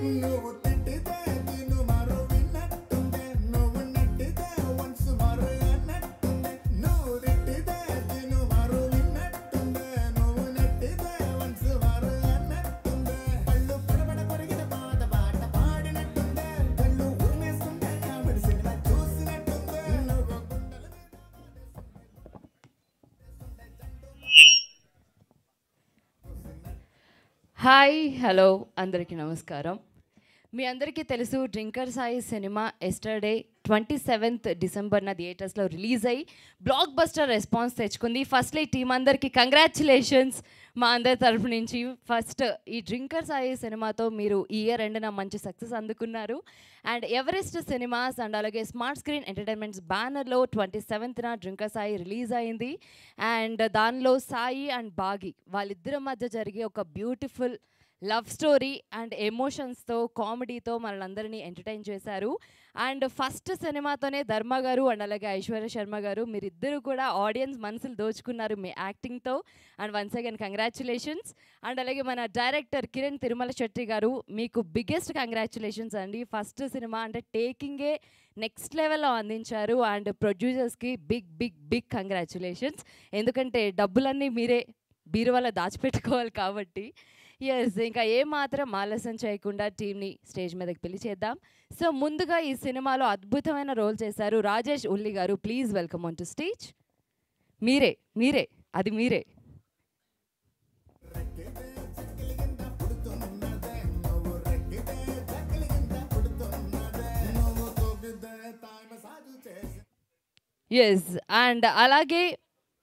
నువ్వు తిట్టితే తిను మరో విన్నట్టుందే నువ్వు నెట్టితే వన్స్ మరో అన్నట్టుందే నువ్వు తిట్టితే తిను మరో విన్నట్టుందే నువ్వు నెట్టితే వన్స్ మరో అన్నట్టుందే పళ్ళు పడబడ కొరిగిన పాట పాట పాడినట్టుందే కళ్ళు ఉరిమేస్తుంటే కామెడీ సినిమా చూసినట్టుందే నువ్వు గుండెల హాయ్ హలో అందరికీ నమస్కారం. మీ అందరికీ తెలుసు drinker Sai cinema yesterday 27th డిసెంబర్న థియేటర్స్లో రిలీజ్ అయ్యి బ్లాక్ బస్టర్ రెస్పాన్స్ తెచ్చుకుంది. ఫస్ట్లీ టీం అందరికీ కంగ్రాచులేషన్స్ మా అందరి తరఫు నుంచి. ఫస్ట్ ఈ డ్రింకర్ సాయి సినిమాతో మీరు ఈ ఇయర్ ఎండ్న మంచి సక్సెస్ అందుకున్నారు. అండ్ ఎవరెస్ట్ సినిమాస్ అండ్ అలాగే స్మార్ట్ స్క్రీన్ ఎంటర్టైన్మెంట్స్ బ్యానర్లో 27th డ్రింకర్ సాయి రిలీజ్ అయింది. అండ్ దానిలో సాయి అండ్ బాగి వాళ్ళిద్దరి మధ్య జరిగే ఒక బ్యూటిఫుల్ లవ్ స్టోరీ అండ్ ఎమోషన్స్తో కామెడీతో మనల్ని ఎంటర్టైన్ చేశారు. అండ్ ఫస్ట్ సినిమాతోనే ధర్మ గారు అండ్ అలాగే ఐశ్వర్య శర్మ గారు మీరిద్దరూ కూడా ఆడియన్స్ మనసులు దోచుకున్నారు మీ యాక్టింగ్తో. And once again congratulations. And అలాగే మన డైరెక్టర్ కిరణ్ తిరుమల శెట్టి గారు మీకు బిగ్గెస్ట్ కంగ్రాచులేషన్స్ అండి. ఫస్ట్ సినిమా అంటే టేకింగే నెక్స్ట్ లెవెల్లో అందించారు. అండ్ ప్రొడ్యూసర్స్కి బిగ్ బిగ్ బిగ్ కంగ్రాచులేషన్స్. ఎందుకంటే డబ్బులన్నీ మీరే బీరువాలో దాచిపెట్టుకోవాలి కాబట్టి. ఎస్, ఇంకా ఏమాత్రం ఆలస్యం చేయకుండా టీంని స్టేజ్ మీదకి పిలిచేద్దాం. సో ముందుగా ఈ సినిమాలో అద్భుతమైన రోల్ చేశారు రాజేష్ ఉల్లి గారు. Please welcome on to stage. మీరే మీరే అది మీరే. ఎస్, అండ్ అలాగే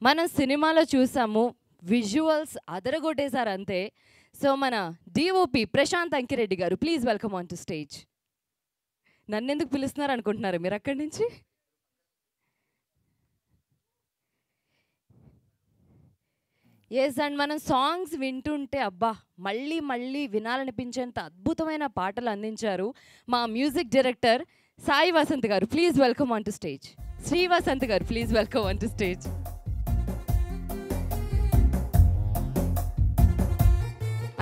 మనం సినిమాలో చూసాము విజువల్స్ అదరగొట్టేశారు అంతే. సో మన డిఓపి ప్రశాంత్ అంకిరెడ్డి గారు please welcome on to stage. నన్ను ఎందుకు పిలుస్తున్నారు అనుకుంటున్నారు మీరు అక్కడి నుంచి? ఎస్, అండ్ మనం సాంగ్స్ వింటుంటే అబ్బా మళ్ళీ మళ్ళీ వినాలనిపించేంత అద్భుతమైన పాటలు అందించారు మా music director Sai Vasant garu. Please welcome on to stage. Shri Vasant garu please welcome on to stage.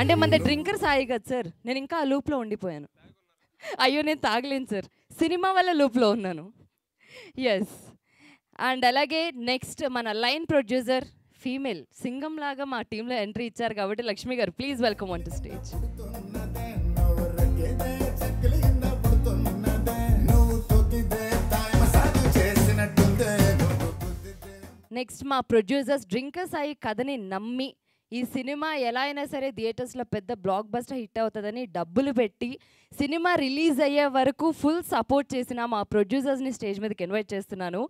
అంటే మన డ్రింకర్ సాయి కదా సార్, నేను ఇంకా ఆ లూప్లో ఉండిపోయాను. అయ్యో నేను తాగలేను సార్, సినిమా వల్ల లూప్లో ఉన్నాను. ఎస్, అండ్ అలాగే నెక్స్ట్ మన లైన్ ప్రొడ్యూసర్ ఫీమేల్ సింగం లాగా మా టీంలో ఎంట్రీ ఇచ్చారు కాబట్టి లక్ష్మి గారు please welcome on to stage. Next మా ప్రొడ్యూసర్స్ డ్రింకర్ సాయి కథని నమ్మి ఈ సినిమా ఎలా అయినా సరే థియేటర్స్లో పెద్ద బ్లాక్ బస్టర్ హిట్ అవుతుందని డబ్బులు పెట్టి సినిమా రిలీజ్ అయ్యే వరకు ఫుల్ సపోర్ట్ చేసిన మా ప్రొడ్యూసర్స్ని స్టేజ్ మీదకి ఇన్వైట్ చేస్తున్నాను.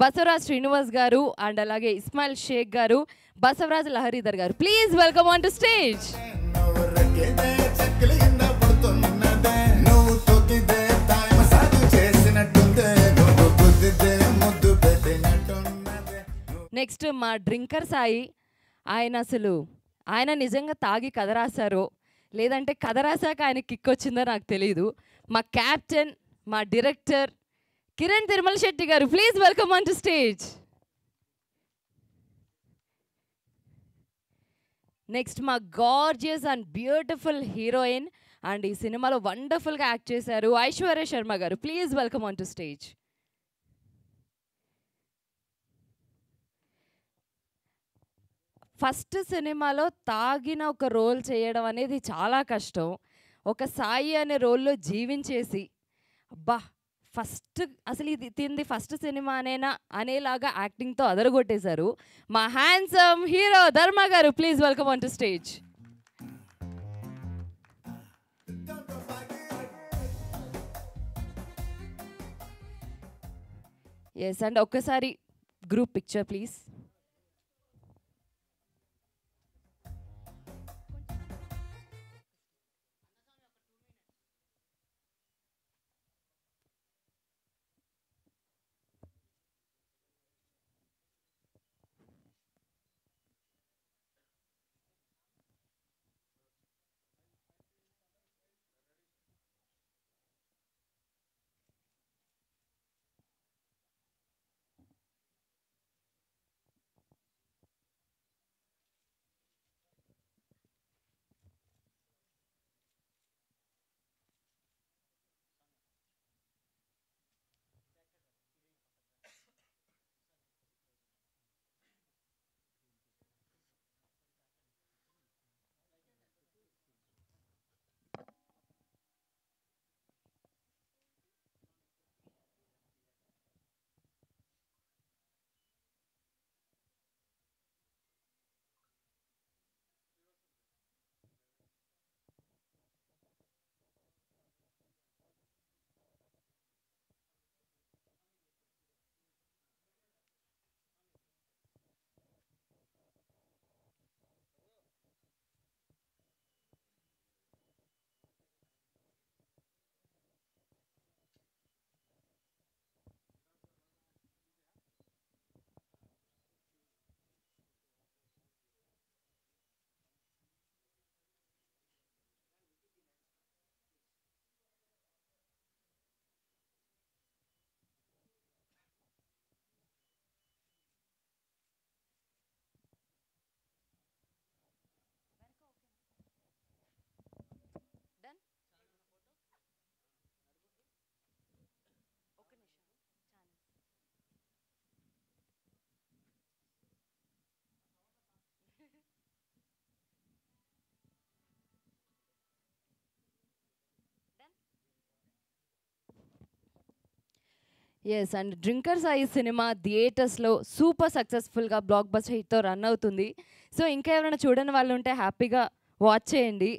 బసవరాజ్ శ్రీనివాస్ గారు అండ్ అలాగే ఇస్మాయిల్ షేక్ గారు, బసవరాజ్ లహరీధర్ గారు please welcome on to stage. Next మా డ్రింకర్ సాయి ఆయన నిజంగా తాగి కథ రాశారో లేదంటే కథ రాశాక ఆయన కిక్ వచ్చిందో నాకు తెలీదు. మా క్యాప్టెన్ మా director Kiran Tirumala Shetty garu please welcome on to stage. Next మా gorgeous and beautiful heroine and ఈ సినిమాలో వండర్ఫుల్గా యాక్ట్ చేశారు Aishwarya Sharma garu please welcome on to stage. First సినిమాలో తాగిన ఒక రోల్ చేయడం అనేది చాలా కష్టం. ఒక సాయి అనే రోల్లో జీవించేసి అబ్బా ఫస్ట్ అసలు ఇది తింది ఫస్ట్ సినిమానేనా అనేలాగా యాక్టింగ్తో అదరగొట్టేశారు మా handsome hero Dharma garu please welcome on to stage. Yes, and ఒక్కసారి group picture please. Yes, and drinker Sai cinema థియేటర్స్లో సూపర్ సక్సెస్ఫుల్గా బ్లాక్ బస్టర్ హిట్తో రన్ అవుతుంది. సో ఇంకా ఎవరైనా చూడని వాళ్ళు ఉంటే హ్యాపీగా వాచ్ చేయండి.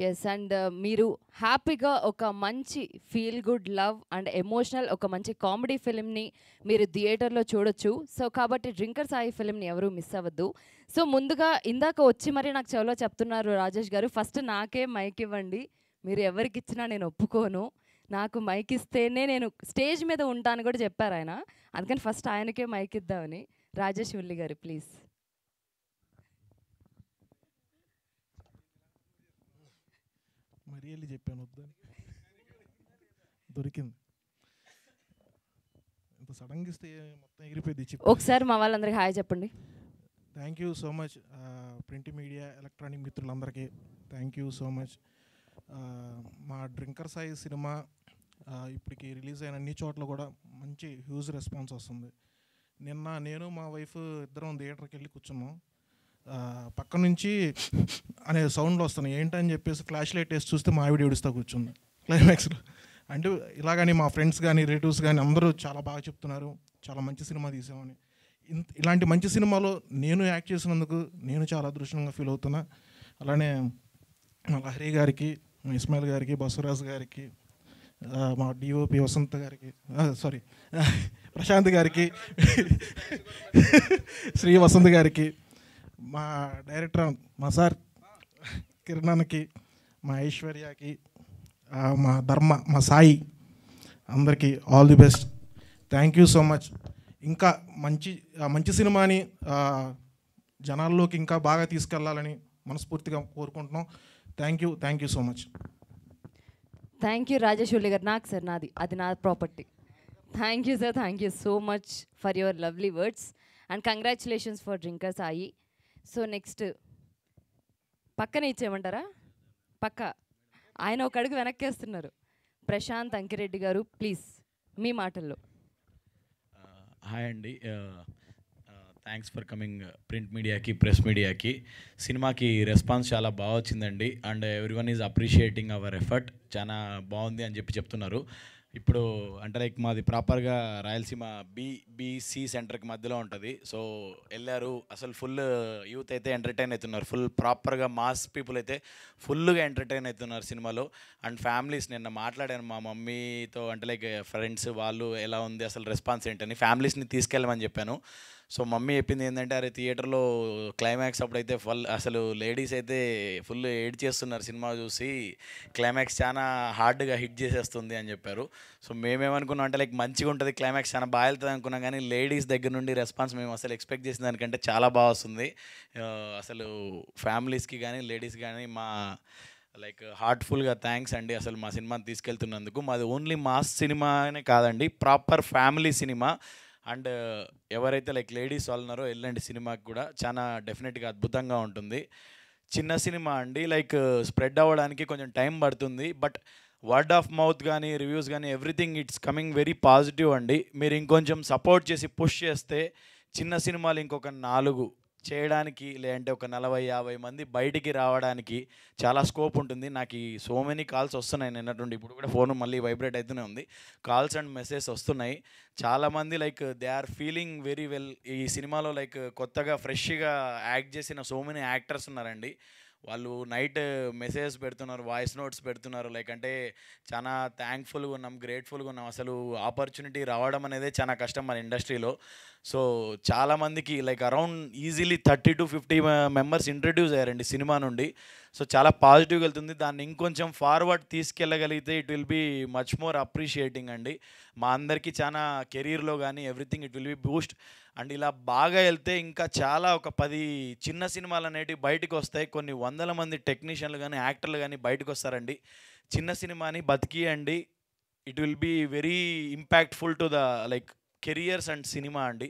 ఎస్, అండ్ మీరు హ్యాపీగా ఒక మంచి feel good love and emotional ఒక మంచి కామెడీ ఫిలింని మీరు థియేటర్లో చూడొచ్చు. సో కాబట్టి డ్రింకర్ సాయి ఫిలింని ఎవరూ మిస్ అవ్వద్దు. సో ముందుగా ఇందాక వచ్చి మరి నాకు చెవిలో చెప్తున్నారు రాజేష్ గారు, ఫస్ట్ నాకే మైక్ ఇవ్వండి, మీరు ఎవరికి ఇచ్చినా నేను ఒప్పుకోను, నాకు మైక్ ఇస్తేనే నేను స్టేజ్ మీద ఉంటాను కూడా చెప్పారు ఆయన. అందుకని ఫస్ట్ ఆయనకే మైక్ ఇద్దామని. రాజేష్ ఉల్లి గారు ప్లీజ్. మరీ వెళ్ళి చెప్పాను వద్దని, దొరికింది. ఇంత సడన్గా ఇస్తే మొత్తం ఎగిరిపోయింది. ఒకసారి మా వాళ్ళందరికీ హాయ్ చెప్పండి. Thank you so much print media electronic మిత్రులందరికీ థ్యాంక్ యూ సో మచ్. మా డ్రింకర్ సాయి సినిమా ఇప్పటికి రిలీజ్ అయిన అన్ని చోట్ల కూడా మంచి హ్యూజ్ రెస్పాన్స్ వస్తుంది. నిన్న నేను మా వైఫ్ ఇద్దరం థియేటర్కి వెళ్ళి కూర్చున్నాం. పక్క నుంచి అనే సౌండ్లు వస్తున్నాయి, ఏంటని చెప్పేసి ఫ్లాష్ లైట్ వేసి చూస్తే మా ఆవిడ ఏడుస్తా కూర్చుంది క్లైమాక్స్లో. అంటే ఇలాగని మా ఫ్రెండ్స్ కానీ రిలేటివ్స్ కానీ అందరూ చాలా బాగా చెప్తున్నారు, చాలా మంచి సినిమా తీసామని. ఇలాంటి మంచి సినిమాలో నేను యాక్ట్ చేసినందుకు నేను చాలా అదృష్టంగా ఫీల్ అవుతున్నా. అలానే మా లహరి గారికి, మా ఇస్మాయిల్ గారికి, బసవరాజు గారికి, మా డిఓపి వసంత్ గారికి, సారీ ప్రశాంత్ గారికి, శ్రీ వసంత్ గారికి, మా డైరెక్టర్ మా సార్ కిరణ్కి, మా ఐశ్వర్యకి, మా ధర్మ, మా సాయి, అందరికీ all the best. Thank you so much. ఇంకా మంచి సినిమాని జనాల్లోకి ఇంకా బాగా తీసుకెళ్లాలని మనస్ఫూర్తిగా కోరుకుంటున్నాం. Thank you so much. Thank you Rajesh ఉల్లి గారు. నాకు సార్ నాది, అది నా property. Thank you sir, thank you so much for your lovely words and congratulations for drinker Sai. So next పక్కనే ఇచ్చేయమంటారా? పక్క ఆయన ఒక అడుగు వెనక్కేస్తున్నారు. ప్రశాంత్ అంకిరెడ్డి గారు ప్లీజ్ మీ మాటల్లో. హాయ్ అండి, థ్యాంక్స్ ఫర్ కమింగ్ ప్రింట్ మీడియాకి, ప్రెస్ మీడియాకి. సినిమాకి రెస్పాన్స్ చాలా బాగా వచ్చిందండి and everyone is appreciating hour effort. చాలా బాగుంది అని చెప్తున్నారు. ఇప్పుడు అంటే లైక్ మాది ప్రాపర్గా రాయలసీమ బీసీ సెంటర్కి మధ్యలో ఉంటుంది. సో వెళ్ళారు, అసలు ఫుల్ యూత్ అయితే ఎంటర్టైన్ అవుతున్నారు, ఫుల్ ప్రాపర్గా మాస్ పీపుల్ అయితే ఫుల్గా ఎంటర్టైన్ అవుతున్నారు సినిమాలో. అండ్ ఫ్యామిలీస్ నిన్న మాట్లాడాను మా మమ్మీతో, అంటే లైక్ ఫ్రెండ్స్ వాళ్ళు ఎలా ఉంది అసలు రెస్పాన్స్ ఏంటని, ఫ్యామిలీస్ని తీసుకెళ్ళమని చెప్పాను. సో మమ్మీ చెప్పింది ఏంటంటే, అరే థియేటర్లో క్లైమాక్స్ అప్పుడైతే అసలు లేడీస్ అయితే ఫుల్ ఏడ్ చేస్తున్నారు సినిమా చూసి, క్లైమాక్స్ చాలా హార్డ్గా హిట్ చేసేస్తుంది అని చెప్పారు. సో మేమేమనుకున్నాం అంటే లైక్ మంచిగా ఉంటుంది, క్లైమాక్స్ చాలా బాగా వెళ్తుంది అనుకున్నాం, కానీ లేడీస్ దగ్గర నుండి రెస్పాన్స్ మేము అసలు ఎక్స్పెక్ట్ చేసిన దానికంటే చాలా బాగా వస్తుంది. అసలు ఫ్యామిలీస్కి కానీ లేడీస్ కానీ మా లైక్ హార్ట్ఫుల్గా థ్యాంక్స్ అండి అసలు మా సినిమాని తీసుకెళ్తున్నందుకు. మాది ఓన్లీ మాస్ సినిమా అనే కాదండి, ప్రాపర్ ఫ్యామిలీ సినిమా. అండ్ ఎవరైతే లైక్ లేడీస్ వాళ్ళు ఉన్నారో వెళ్ళండి సినిమాకి కూడా, చాలా డెఫినెట్గా అద్భుతంగా ఉంటుంది. చిన్న సినిమా అండి, లైక్ స్ప్రెడ్ అవ్వడానికి కొంచెం టైం పడుతుంది, బట్ వర్డ్ ఆఫ్ మౌత్ కానీ రివ్యూస్ కానీ everything it's coming very positive అండి. మీరు ఇంకొంచెం సపోర్ట్ చేసి పుష్ చేస్తే చిన్న సినిమాలు ఇంకొక 4 చేయడానికి, లేదంటే ఒక 40-50 మంది బయటికి రావడానికి చాలా స్కోప్ ఉంటుంది. నాకు సో మెనీ కాల్స్ వస్తున్నాయి నిన్నటి నుండి, ఇప్పుడు కూడా ఫోన్ మళ్ళీ వైబ్రేట్ అవుతూనే ఉంది, కాల్స్ అండ్ మెసేజ్ వస్తున్నాయి. చాలామంది like they are feeling very well. ఈ సినిమాలో లైక్ కొత్తగా ఫ్రెష్గా యాక్ట్ చేసిన సో మెనీ యాక్టర్స్ ఉన్నారండి, వాళ్ళు నైట్ మెసేజెస్ పెడుతున్నారు, వాయిస్ నోట్స్ పెడుతున్నారు. లైక్ అంటే చాలా థ్యాంక్ఫుల్గా ఉన్నాం, గ్రేట్ఫుల్గా ఉన్నాం. అసలు ఆపర్చునిటీ రావడం అనేది చాలా కష్టం మన ఇండస్ట్రీలో. సో చాలామందికి like around easily 30 to 50 members introduce అయ్యారండి సినిమా నుండి. సో చాలా పాజిటివ్గా వెళ్తుంది. దాన్ని ఇంకొంచెం ఫార్వర్డ్ తీసుకెళ్ళగలిగితే it will be much more appreciating అండి. మా అందరికీ చాలా కెరీర్లో కానీ everything it will be boost. And ఇలా బాగా వెళ్తే ఇంకా చాలా ఒక 10 చిన్న సినిమాలు అనేటివి బయటకు వస్తాయి. కొన్ని వందల మంది టెక్నీషియన్లు కానీ యాక్టర్లు కానీ బయటకు వస్తారండి. చిన్న సినిమాని బతికియండి. It will be very impactful to the like careers and cinema అండి.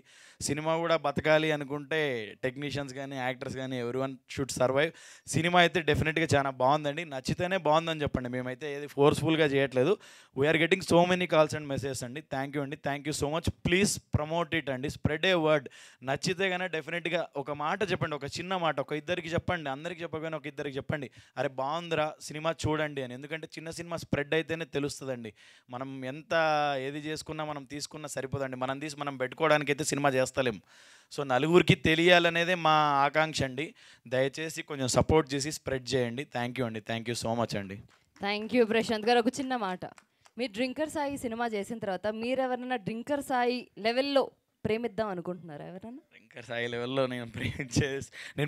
సినిమా కూడా బతకాలి అనుకుంటే టెక్నీషియన్స్ కానీ యాక్టర్స్ కానీ ఎవ్రీవన్ షుడ్ సర్వైవ్. సినిమా అయితే డెఫినెట్గా చాలా బాగుందండి. నచ్చితేనే బాగుందని చెప్పండి. మేమైతే ఏది ఫోర్స్ఫుల్గా చేయట్లేదు. We are getting so many calls and messages అండి. థ్యాంక్ యూ అండి, thank you so much. Please promote it అండి, స్ప్రెడ్ ఏ వర్డ్. నచ్చితే కానీ డెఫినెట్గా ఒక మాట చెప్పండి, ఒక చిన్న మాట, ఒక ఇద్దరికి చెప్పండి. అందరికి చెప్పకపోయినా ఒక ఇద్దరికి చెప్పండి, అరే బాగుందిరా సినిమా చూడండి అని. ఎందుకంటే చిన్న సినిమా స్ప్రెడ్ అయితేనే తెలుస్తుందండి. మనం ఎంత ఏది చేసుకున్నా మనం తీసుకున్నా సరిపోదండి. మనం తీసి మనం పెట్టుకోవడానికి అయితే సినిమా చేస్తలేం. సో నలుగురికి తెలియాలనేదే మా ఆకాంక్ష అండి. దయచేసి కొంచెం సపోర్ట్ చేసి స్ప్రెడ్ చేయండి. థ్యాంక్ యూ అండి, థ్యాంక్ యూ సో మచ్ అండి. థ్యాంక్ యూ ప్రశాంత్ గారు. ఒక చిన్న మాట, మీరు డ్రింకర్ సాయి సినిమా చేసిన తర్వాత మీరు ఎవరైనా డ్రింకర్ సాయి లెవెల్లో ప్రేమిద్దాం అనుకుంటున్నారా ఎవరైనా? డ్రింకర్ సాయి లెవెల్లో నేను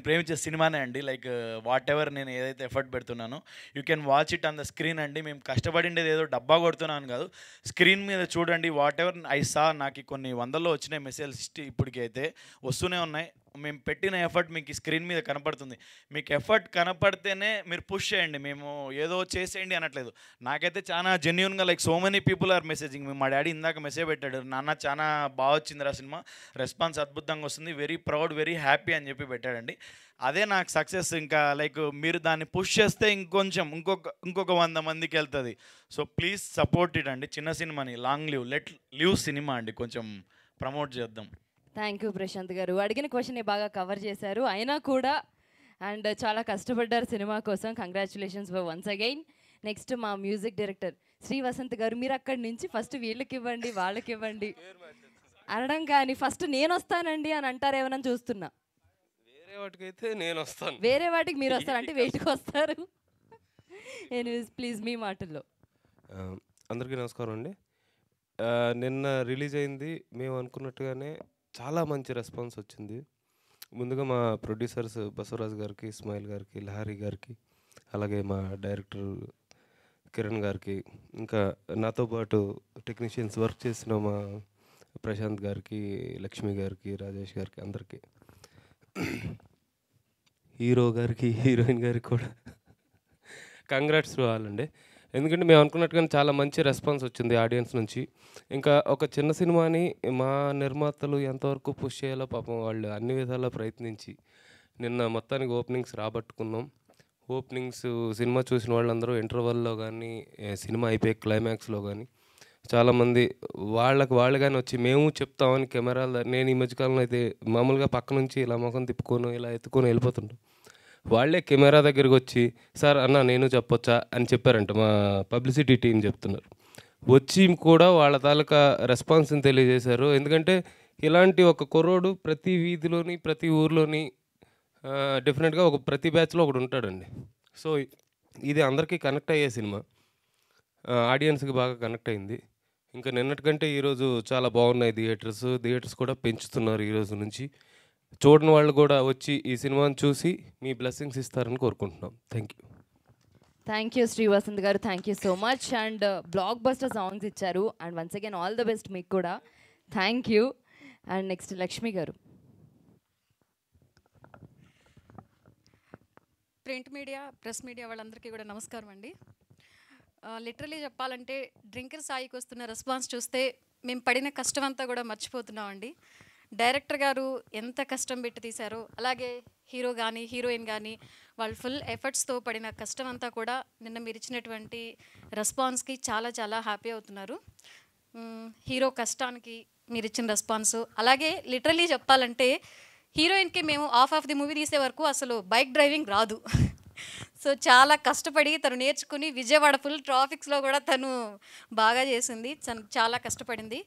ప్రేమించే సినిమానే అండి. లైక్ వాట్ ఎవర్ నేను ఏదైతే ఎఫర్ట్ పెడుతున్నానో you can watch it on the screen అండి. మేము కష్టపడిండేది ఏదో డబ్బా కొడుతున్నాను కాదు, స్క్రీన్ మీద చూడండి. వాట్ ఎవర్ ఐ సా, నాకు కొన్ని వందల్లో వచ్చినాయి మెసేజ్ ఇప్పటికీ అయితే వస్తూనే ఉన్నాయి. మేము పెట్టిన ఎఫర్ట్ మీకు స్క్రీన్ మీద కనపడుతుంది. మీకు ఎఫర్ట్ కనపడితేనే మీరు పుష్ చేయండి. మేము ఏదో చేసేయండి అనట్లేదు. నాకైతే చాలా జెన్యున్గా like so many people are messaging. మా డాడీ ఇందాక మెసేజ్ పెట్టాడు, నాన్న చాలా బాగా వచ్చిందిరా సినిమా, రెస్పాన్స్ అద్భుతంగా వస్తుంది, వెరీ ప్రౌడ్, వెరీ హ్యాపీ అని చెప్పి పెట్టాడండి. అదే నాకు సక్సెస్. ఇంకా లైక్ మీరు దాన్ని పుష్ చేస్తే ఇంకొక 100 మందికి వెళ్తుంది. సో ప్లీజ్ సపోర్ట్ ఇట్ అండి. చిన్న సినిమాని లాంగ్ లెట్ లివ్ సినిమా అండి, కొంచెం ప్రమోట్ చేద్దాం. థ్యాంక్ యూ ప్రశాంత్ గారు. అడిగిన క్వశ్చన్ని బాగా కవర్ చేశారు అయినా కూడా, అండ్ చాలా కష్టపడ్డారు సినిమా కోసం. Congratulations for once again. Next మా మ్యూజిక్ డైరెక్టర్ శ్రీ వసంత్ గారు, మీరు అక్కడి నుంచి ఫస్ట్ వీళ్ళకి ఇవ్వండి వాళ్ళకి ఇవ్వండి అనడం కానీ ఫస్ట్ నేను వస్తానండి అని అంటారు ఏమన్నా చూస్తున్నా. వేరే వాటికైతే నేను వస్తాను, వేరే వాటికి మీరు వస్తారు అంటే వెయిట్కి వస్తారు. ఎనీవేస్ ప్లీజ్ మీ మాటల్లో. అందరికీ నమస్కారం అండి. నిన్న రిలీజ్ అయింది, మేము అనుకున్నట్టుగానే చాలా మంచి రెస్పాన్స్ వచ్చింది. ముందుగా మా ప్రొడ్యూసర్స్ బసవరాజ్ గారికి, ఇస్మాయిల్ గారికి, లహారీ గారికి, అలాగే మా డైరెక్టర్ కిరణ్ గారికి, ఇంకా నాతో పాటు టెక్నీషియన్స్ వర్క్ చేసిన మా ప్రశాంత్ గారికి, లక్ష్మి గారికి, రాజేష్ గారికి, అందరికీ, హీరో గారికి, హీరోయిన్ గారికి కూడా కంగ్రాట్స్ వాళ్ళండి. ఎందుకంటే మేము అనుకున్నట్టుగానే చాలా మంచి రెస్పాన్స్ వచ్చింది ఆడియన్స్ నుంచి. ఇంకా ఒక చిన్న సినిమాని మా నిర్మాతలు ఎంతవరకు పుష్ చేయాలో పాపం వాళ్ళు అన్ని విధాలా ప్రయత్నించి నిన్న మొత్తానికి ఓపెనింగ్స్ రాబట్టుకున్నాం. ఓపెనింగ్స్ సినిమా చూసిన వాళ్ళందరూ ఇంటర్వెల్లో కానీ సినిమా అయిపోయే క్లైమాక్స్లో కానీ చాలామంది వాళ్ళు కానీ వచ్చి మేము చెప్తామని కెమెరాలు, నేను ఈ మధ్యకాలంలో అయితే మామూలుగా పక్క నుంచి ఇలా ముఖం తిప్పుకొని ఇలా ఎత్తుకొని వెళ్ళిపోతుంటాం. వాళ్ళే కెమెరా దగ్గరికి వచ్చి సార్ అన్న నేను చెప్పొచ్చా అని చెప్పారంట. మా పబ్లిసిటీ టీం చెప్తున్నారు. వచ్చి కూడా వాళ్ళ తాలూకా రెస్పాన్స్ని తెలియజేశారు. ఎందుకంటే ఇలాంటి ఒక కుర్రోడు ప్రతి వీధిలోని ప్రతి ఊర్లోని డెఫినెట్గా ప్రతి బ్యాచ్లో ఒకడు ఉంటాడండి. సో ఇది అందరికీ కనెక్ట్ అయ్యే సినిమా, ఆడియన్స్కి బాగా కనెక్ట్ అయింది. ఇంకా నిన్నటికంటే ఈరోజు చాలా బాగున్నాయి థియేటర్స్ కూడా పెంచుతున్నారు. ఈరోజు నుంచి చూడని వాళ్ళు కూడా వచ్చి ఈ సినిమాని చూసి మీ బ్లెస్సింగ్స్ ఇస్తారని కోరుకుంటున్నాం. Thank you. Thank you Shri Vasant garu, thank you so much. And blockbuster songs ఇచ్చారు. And once again all the best మీకు కూడా. Thank you. And next Lakshmi garu. Print media, press media వాళ్ళందరికీ కూడా నమస్కారం అండి. లిటరలీ చెప్పాలంటే డ్రింకర్ సాయికి వస్తున్న రెస్పాన్స్ చూస్తే మేము పడిన కష్టం అంతా కూడా మర్చిపోతున్నామండి. డైరెక్టర్ గారు ఎంత కష్టం పెట్టి తీశారో, అలాగే హీరో కానీ హీరోయిన్ కానీ వాళ్ళు ఫుల్ ఎఫర్ట్స్తో పడిన కష్టం అంతా కూడా నిన్న మీరు ఇచ్చినటువంటి రెస్పాన్స్కి చాలా చాలా హ్యాపీ అవుతున్నారు. హీరో కష్టానికి మీరు ఇచ్చిన రెస్పాన్స్, అలాగే లిటరలీ చెప్పాలంటే హీరోయిన్కి మేము ఆఫ్ ది మూవీ తీసే వరకు అసలు బైక్ డ్రైవింగ్ రాదు. సో చాలా కష్టపడి తను నేర్చుకుని విజయవాడ ఫుల్ ట్రాఫిక్స్లో కూడా తను బాగా చేసింది, చాలా కష్టపడింది.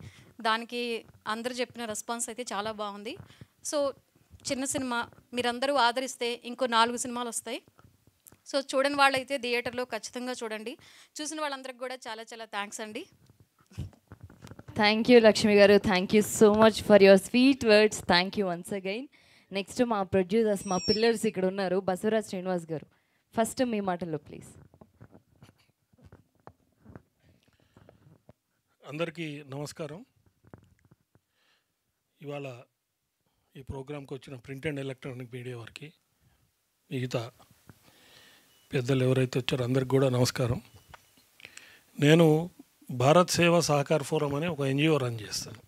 దానికి అందరూ చెప్పిన రెస్పాన్స్ అయితే చాలా బాగుంది. సో చిన్న సినిమా మీరందరూ ఆదరిస్తే ఇంకో 4 సినిమాలు వస్తాయి. సో చూడని వాళ్ళైతే థియేటర్లో ఖచ్చితంగా చూడండి. చూసిన వాళ్ళందరికీ కూడా చాలా చాలా థ్యాంక్స్ అండి. థ్యాంక్ యూ లక్ష్మి గారు. Thank you so much for your sweet words. Thank you once again. Next మా ప్రొడ్యూసర్స్, మా పిల్లర్స్ ఇక్కడ ఉన్నారు. బసవరాజ్ శ్రీనివాస్ గారు, ఫస్ట్ మీ మాటల్లో ప్లీజ్. అందరికీ నమస్కారం. ఇవాళ ఈ ప్రోగ్రాంకి వచ్చిన ప్రింట్ అండ్ ఎలక్ట్రానిక్ మీడియా వారికి, మిగతా పెద్దలు ఎవరైతే వచ్చారో అందరికి కూడా నమస్కారం. నేను భారత్ సేవా సహకార్ ఫోరం అనే ఒక ఎన్జిఓ రన్ చేస్తాను.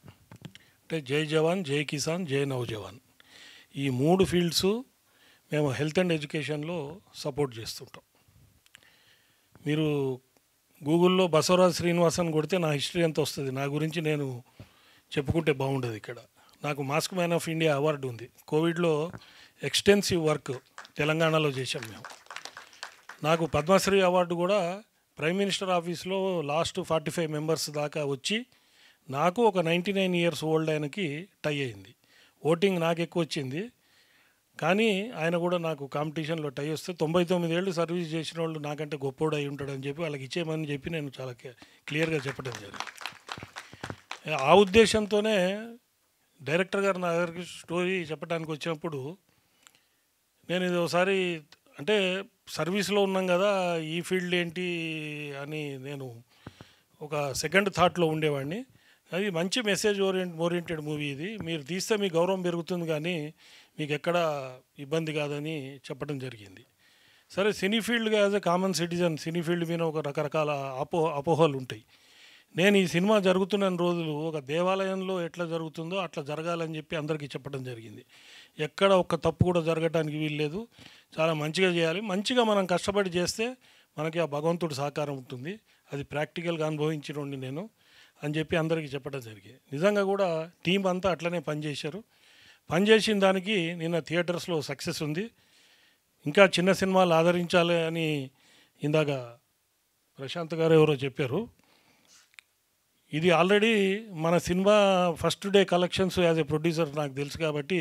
అంటే జై జవాన్, జై కిసాన్, జై నౌజవాన్, ఈ 3 ఫీల్డ్స్ మేము హెల్త్ అండ్ ఎడ్యుకేషన్లో సపోర్ట్ చేస్తుంటాం. మీరు గూగుల్లో బసవరాజ్ శ్రీనివాసన్ కొడితే నా హిస్టరీ ఎంత వస్తుంది. నా గురించి నేను చెప్పుకుంటే బాగుండదు. ఇక్కడ నాకు mask man of India award ఉంది. కోవిడ్లో ఎక్స్టెన్సివ్ వర్క్ తెలంగాణలో చేశాం మేము. నాకు పద్మశ్రీ అవార్డు కూడా ప్రైమ్ మినిస్టర్ ఆఫీస్లో లాస్ట్ 45 మెంబర్స్ దాకా వచ్చి నాకు ఒక 99 ఇయర్స్ ఓల్డ్ ఆయనకి టై అయింది. ఓటింగ్ నాకు ఎక్కువ వచ్చింది, కానీ ఆయన కూడా నాకు కాంపిటీషన్లో టై వస్తే 99 ఏళ్ళు సర్వీస్ చేసిన వాళ్ళు నాకంటే గొప్పోడు అయి ఉంటాడని చెప్పి వాళ్ళకి ఇచ్చేయమని చెప్పి నేను చాలా క్లియర్గా చెప్పడం జరిగింది. ఆ ఉద్దేశంతోనే డైరెక్టర్ గారు నా దగ్గరికి స్టోరీ చెప్పడానికి వచ్చినప్పుడు నేను ఇది ఒకసారి, అంటే సర్వీస్లో ఉన్నాం కదా, ఈ ఫీల్డ్ ఏంటి అని నేను ఒక సెకండ్ థాట్లో ఉండేవాడిని. అది మంచి మెసేజ్ ఓరియంటెడ్ మూవీ, ఇది మీరు తీస్తే మీ గౌరవం పెరుగుతుంది కానీ మీకు ఎక్కడ ఇబ్బంది కాదని చెప్పడం జరిగింది. సరే, సినీ ఫీల్డ్గా as a common citizen cine field మీద ఒక రకరకాల అపోహలు ఉంటాయి. నేను ఈ సినిమా జరుగుతున్న రోజులు ఒక దేవాలయంలో ఎట్లా జరుగుతుందో అట్లా జరగాలని చెప్పి అందరికీ చెప్పడం జరిగింది. ఎక్కడ ఒక్క తప్పు కూడా జరగటానికి వీల్లేదు, చాలా మంచిగా చేయాలి, మంచిగా మనం కష్టపడి చేస్తే మనకి ఆ భగవంతుడు సహకారం ఉంటుంది, అది ప్రాక్టికల్గా అనుభవించినండి నేను అని చెప్పి అందరికీ చెప్పడం జరిగింది. నిజంగా కూడా టీం అంతా అట్లనే పనిచేశారు. పనిచేసిన దానికి నిన్న థియేటర్స్లో సక్సెస్ ఉంది. ఇంకా చిన్న సినిమాలు ఆదరించాలి అని ఇందాక ప్రశాంత్ గారు ఎవరో చెప్పారు. ఇది ఆల్రెడీ మన cinema first day collections as a producer నాకు తెలుసు కాబట్టి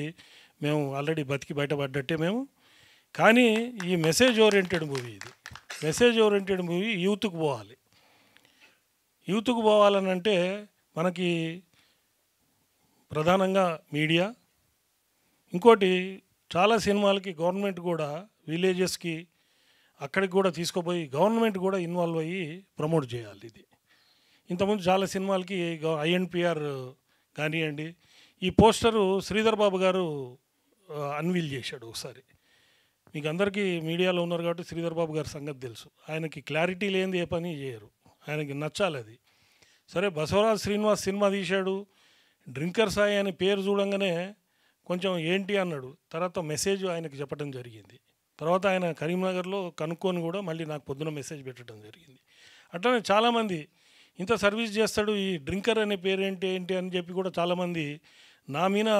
మేము ఆల్రెడీ బతికి బయటపడ్డట్టే మేము. కానీ ఈ మెసేజ్ ఓరియంటెడ్ మూవీ, ఇది మెసేజ్ ఓరియంటెడ్ మూవీ యూత్కు పోవాలి. యూత్కు పోవాలనంటే మనకి ప్రధానంగా మీడియా, ఇంకోటి చాలా సినిమాలకి గవర్నమెంట్ కూడా విలేజెస్కి అక్కడికి కూడా తీసుకుపోయి గవర్నమెంట్ కూడా ఇన్వాల్వ్ అయ్యి ప్రమోట్ చేయాలి. ఇది ఇంతకుముందు చాలా సినిమాలకి ఐఎన్పిఆర్ కానివ్వండి, ఈ పోస్టరు శ్రీధర్ బాబు గారు అన్వీల్ చేశాడు ఒకసారి. మీకు అందరికీ మీడియాలో ఉన్నారు కాబట్టి శ్రీధర్ బాబు గారి సంగతి తెలుసు. ఆయనకి క్లారిటీ లేనిది ఏ పని చేయరు, ఆయనకి నచ్చాలి అది. సరే, బసవరాజ్ శ్రీనివాస్ సినిమా తీశాడు, డ్రింకర్ సాయి అని పేరు చూడంగానే కొంచెం ఏంటి అన్నాడు. తర్వాత మెసేజ్ ఆయనకి చెప్పడం జరిగింది. తర్వాత ఆయన కరీంనగర్లో కనుక్కొని కూడా మళ్ళీ నాకు పొద్దున మెసేజ్ పెట్టడం జరిగింది. అట్లనే చాలామంది ఇంత సర్వీస్ చేస్తాడు, ఈ డ్రింకర్ అనే పేరు ఏంటి ఏంటి అని చెప్పి కూడా చాలామంది నా మీద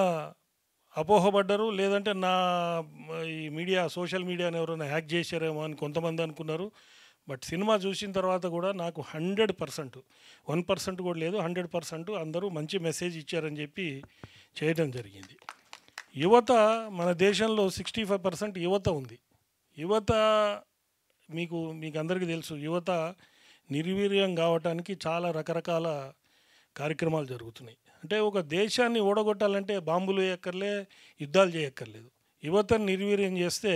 అపోహపడ్డారు. లేదంటే నా ఈ మీడియా సోషల్ మీడియాని ఎవరైనా హ్యాక్ చేశారేమో అని కొంతమంది అనుకున్నారు. బట్ సినిమా చూసిన తర్వాత కూడా నాకు 100%, 1% కూడా లేదు, 100% అందరూ మంచి మెసేజ్ ఇచ్చారని చెప్పి చేయడం జరిగింది. యువత మన దేశంలో 65% యువత ఉంది. యువత మీకు అందరికీ తెలుసు, యువత నిర్వీర్యం కావటానికి చాలా రకరకాల కార్యక్రమాలు జరుగుతున్నాయి. అంటే ఒక దేశాన్ని ఓడగొట్టాలంటే బాంబులు వేయక్కర్లే, యుద్ధాలు చేయక్కర్లేదు. యువతను నిర్వీర్యం చేస్తే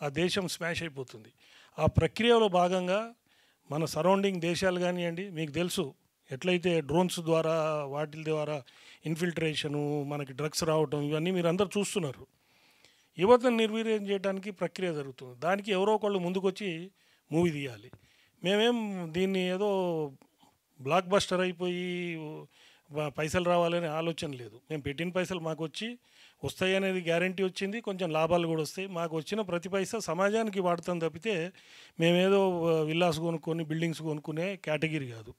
ఆ దేశం స్మాష్ అయిపోతుంది. ఆ ప్రక్రియలో భాగంగా మన సరౌండింగ్ దేశాలు కానివ్వండి, మీకు తెలుసు ఎట్లయితే డ్రోన్స్ ద్వారా వాటి ద్వారా ఇన్ఫిల్ట్రేషను, మనకి డ్రగ్స్ రావటం, ఇవన్నీ మీరు అందరూ చూస్తున్నారు. యువతను నిర్వీర్యం చేయడానికి ప్రక్రియ జరుగుతుంది. దానికి ఎవరో ఒకళ్ళు ముందుకొచ్చి మూవీ తీయాలి. మేమేం దీన్ని ఏదో బ్లాక్ బస్టర్ అయిపోయి పైసలు రావాలనే ఆలోచన లేదు. మేము పెట్టిన పైసలు మాకు వస్తాయి అనేది గ్యారంటీ వచ్చింది, కొంచెం లాభాలు కూడా వస్తాయి. మాకు వచ్చిన ప్రతి పైసా సమాజానికి వాడతాం తప్పితే మేమేదో విల్లాస్ కొనుక్కొని బిల్డింగ్స్ కొనుక్కునే కేటగిరీ కాదు.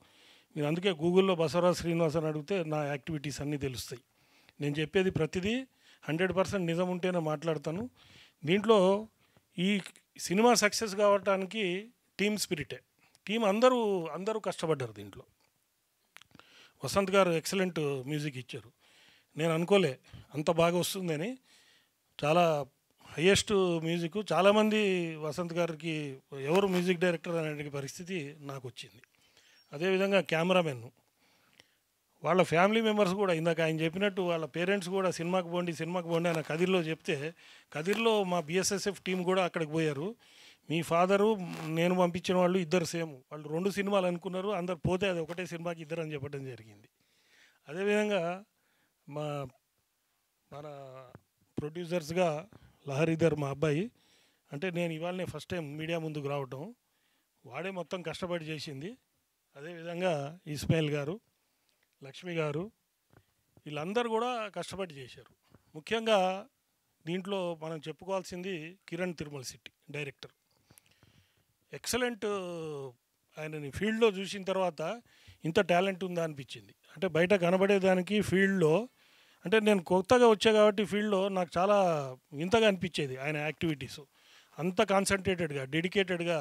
మీరు అందుకే గూగుల్లో బసవరాజ్ శ్రీనివాస్ అని అడిగితే నా యాక్టివిటీస్ అన్నీ తెలుస్తాయి. నేను చెప్పేది ప్రతిదీ 100% నిజం ఉంటేనే మాట్లాడతాను. దీంట్లో ఈ సినిమా సక్సెస్ కావడానికి టీమ్ స్పిరిటే. టీం అందరూ కష్టపడ్డారు. దీంట్లో వసంత్ గారు ఎక్సలెంట్ మ్యూజిక్ ఇచ్చారు. నేను అనుకోలే అంత బాగా వస్తుందని. చాలా హయ్యెస్ట్ మ్యూజిక్ చాలామంది వసంత్ గారికి ఎవరు మ్యూజిక్ డైరెక్టర్ అనే పరిస్థితి నాకు వచ్చింది. అదేవిధంగా కెమెరామెన్, వాళ్ళ ఫ్యామిలీ మెంబర్స్ కూడా ఇందాక ఆయన చెప్పినట్టు వాళ్ళ పేరెంట్స్ కూడా సినిమాకి పోండి అని కదిర్లో చెప్తే, కదిర్లో మా బిఎస్ఎస్ఎఫ్ టీం కూడా అక్కడికి పోయారు. మీ ఫాదరు నేను పంపించిన వాళ్ళు ఇద్దరు సేమ్, వాళ్ళు 2 సినిమాలు అనుకున్నారు, అందరు పోతే అది ఒకటే సినిమాకి ఇద్దరు అని చెప్పడం జరిగింది. అదేవిధంగా మన ప్రొడ్యూసర్స్గా లహరీధర్ మా అబ్బాయి, అంటే నేను ఇవాళనే ఫస్ట్ టైం మీడియా ముందుకు రావటం, వాడే మొత్తం కష్టపడి చేసింది. అదేవిధంగా ఇస్మాయిల్ గారు, లక్ష్మి గారు, వీళ్ళందరూ కూడా కష్టపడి చేశారు. ముఖ్యంగా దీంట్లో మనం చెప్పుకోవాల్సింది కిరణ్ తిరుమల శెట్టి డైరెక్టర్. ఎక్సలెంట్. ఆయనని ఫీల్డ్లో చూసిన తర్వాత ఇంత టాలెంట్ ఉందా అనిపించింది. అంటే బయట కనబడేదానికి ఫీల్డ్లో, అంటే నేను కొత్తగా వచ్చా కాబట్టి ఫీల్డ్లో నాకు చాలా వింతగా అనిపించేది ఆయన యాక్టివిటీస్. అంత కాన్సన్ట్రేటెడ్గా డెడికేటెడ్గా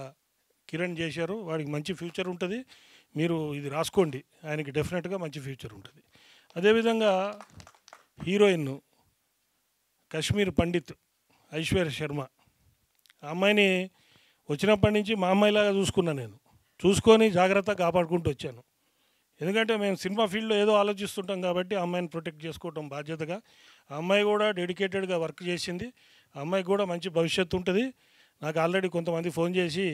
కిరణ్ చేశారు. వాడికి మంచి ఫ్యూచర్ ఉంటుంది. మీరు ఇది రాసుకోండి, ఆయనకి డెఫినెట్గా మంచి ఫ్యూచర్ ఉంటుంది. అదేవిధంగా హీరోయిన్ కశ్మీర్ పండిత్ ఐశ్వర్య శర్మ, ఆ అమ్మాయిని వచ్చినప్పటి నుంచి మా అమ్మాయిలాగా చూసుకున్నా. నేను చూసుకొని జాగ్రత్తగా కాపాడుకుంటూ వచ్చాను. ఎందుకంటే మేము సినిమా ఫీల్డ్లో ఏదో ఆలోచిస్తుంటాం కాబట్టి ఆ అమ్మాయిని ప్రొటెక్ట్ చేసుకోవడం బాధ్యతగా. ఆ అమ్మాయి కూడా డెడికేటెడ్గా వర్క్ చేసింది. ఆ అమ్మాయికి కూడా మంచి భవిష్యత్తు ఉంటుంది. నాకు ఆల్రెడీ కొంతమంది ఫోన్ చేసి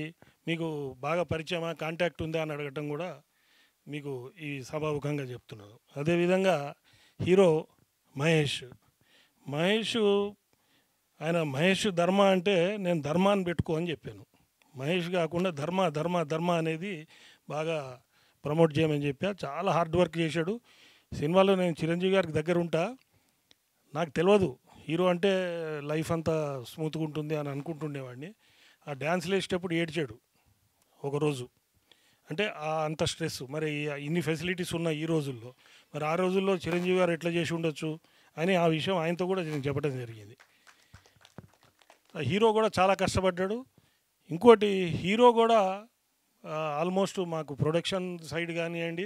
మీకు బాగా పరిచయమా, కాంటాక్ట్ ఉందా అని అడగటం కూడా మీకు ఈ సభాముఖంగా చెప్తున్నాను. అదేవిధంగా హీరో మహేష్ ధర్మ అంటే నేను ధర్మాన్ని పెట్టుకో అని చెప్పాను. మహేష్ కాకుండా ధర్మ అనేది బాగా ప్రమోట్ చేయమని చెప్పా. చాలా హార్డ్ వర్క్ చేశాడు. సినిమాలో నేను చిరంజీవి గారికి దగ్గర ఉంటా, నాకు తెలియదు హీరో అంటే లైఫ్ అంతా స్మూత్గా ఉంటుంది అని అనుకుంటుండేవాడిని. ఆ డ్యాన్స్లు వేసేటప్పుడు ఏడ్చాడు ఒకరోజు. అంటే అంత స్ట్రెస్. మరి ఇన్ని ఫెసిలిటీస్ ఉన్నాయి ఈ రోజుల్లో, మరి ఆ రోజుల్లో చిరంజీవి గారు ఎట్లా చేసి ఉండొచ్చు అని ఆ విషయం ఆయనతో కూడా నేను చెప్పడం జరిగింది. హీరో కూడా చాలా కష్టపడ్డాడు. ఇంకోటి హీరో కూడా ఆల్మోస్ట్ మాకు ప్రొడక్షన్ సైడ్ కానివ్వండి,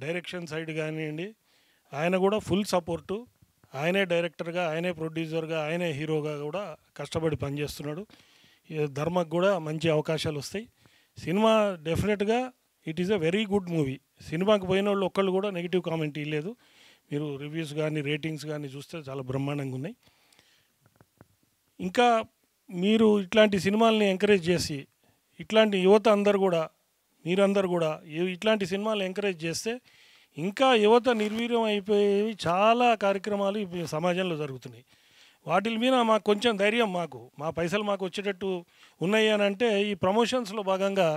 డైరెక్షన్ సైడ్ కానివ్వండి, ఆయన కూడా ఫుల్ సపోర్టు. ఆయనే డైరెక్టర్గా, ఆయనే ప్రొడ్యూసర్గా, ఆయనే హీరోగా కూడా కష్టపడి పనిచేస్తున్నాడు. ధర్మకు కూడా మంచి అవకాశాలు వస్తాయి. సినిమా డెఫినెట్గా it is a very good movie. సినిమాకి పోయిన వాళ్ళు ఒక్కళ్ళు కూడా నెగిటివ్ కామెంట్ ఇవ్వలేదు. మీరు రివ్యూస్ కానీ రేటింగ్స్ కానీ చూస్తే చాలా బ్రహ్మాండంగా ఉన్నాయి. ఇంకా మీరు ఇట్లాంటి సినిమాలని ఎంకరేజ్ చేసి, ఇట్లాంటి యువత అందరు కూడా, మీరందరూ కూడా ఇట్లాంటి సినిమాలు ఎంకరేజ్ చేస్తే ఇంకా యువత నిర్వీర్యం అయిపోయేవి చాలా కార్యక్రమాలు ఇప్పుడు సమాజంలో జరుగుతున్నాయి. వాటి మీద మాకు కొంచెం ధైర్యం, మా పైసలు మాకు వచ్చేటట్టు ఉన్నాయి అని అంటే ఈ ప్రమోషన్స్లో భాగంగా,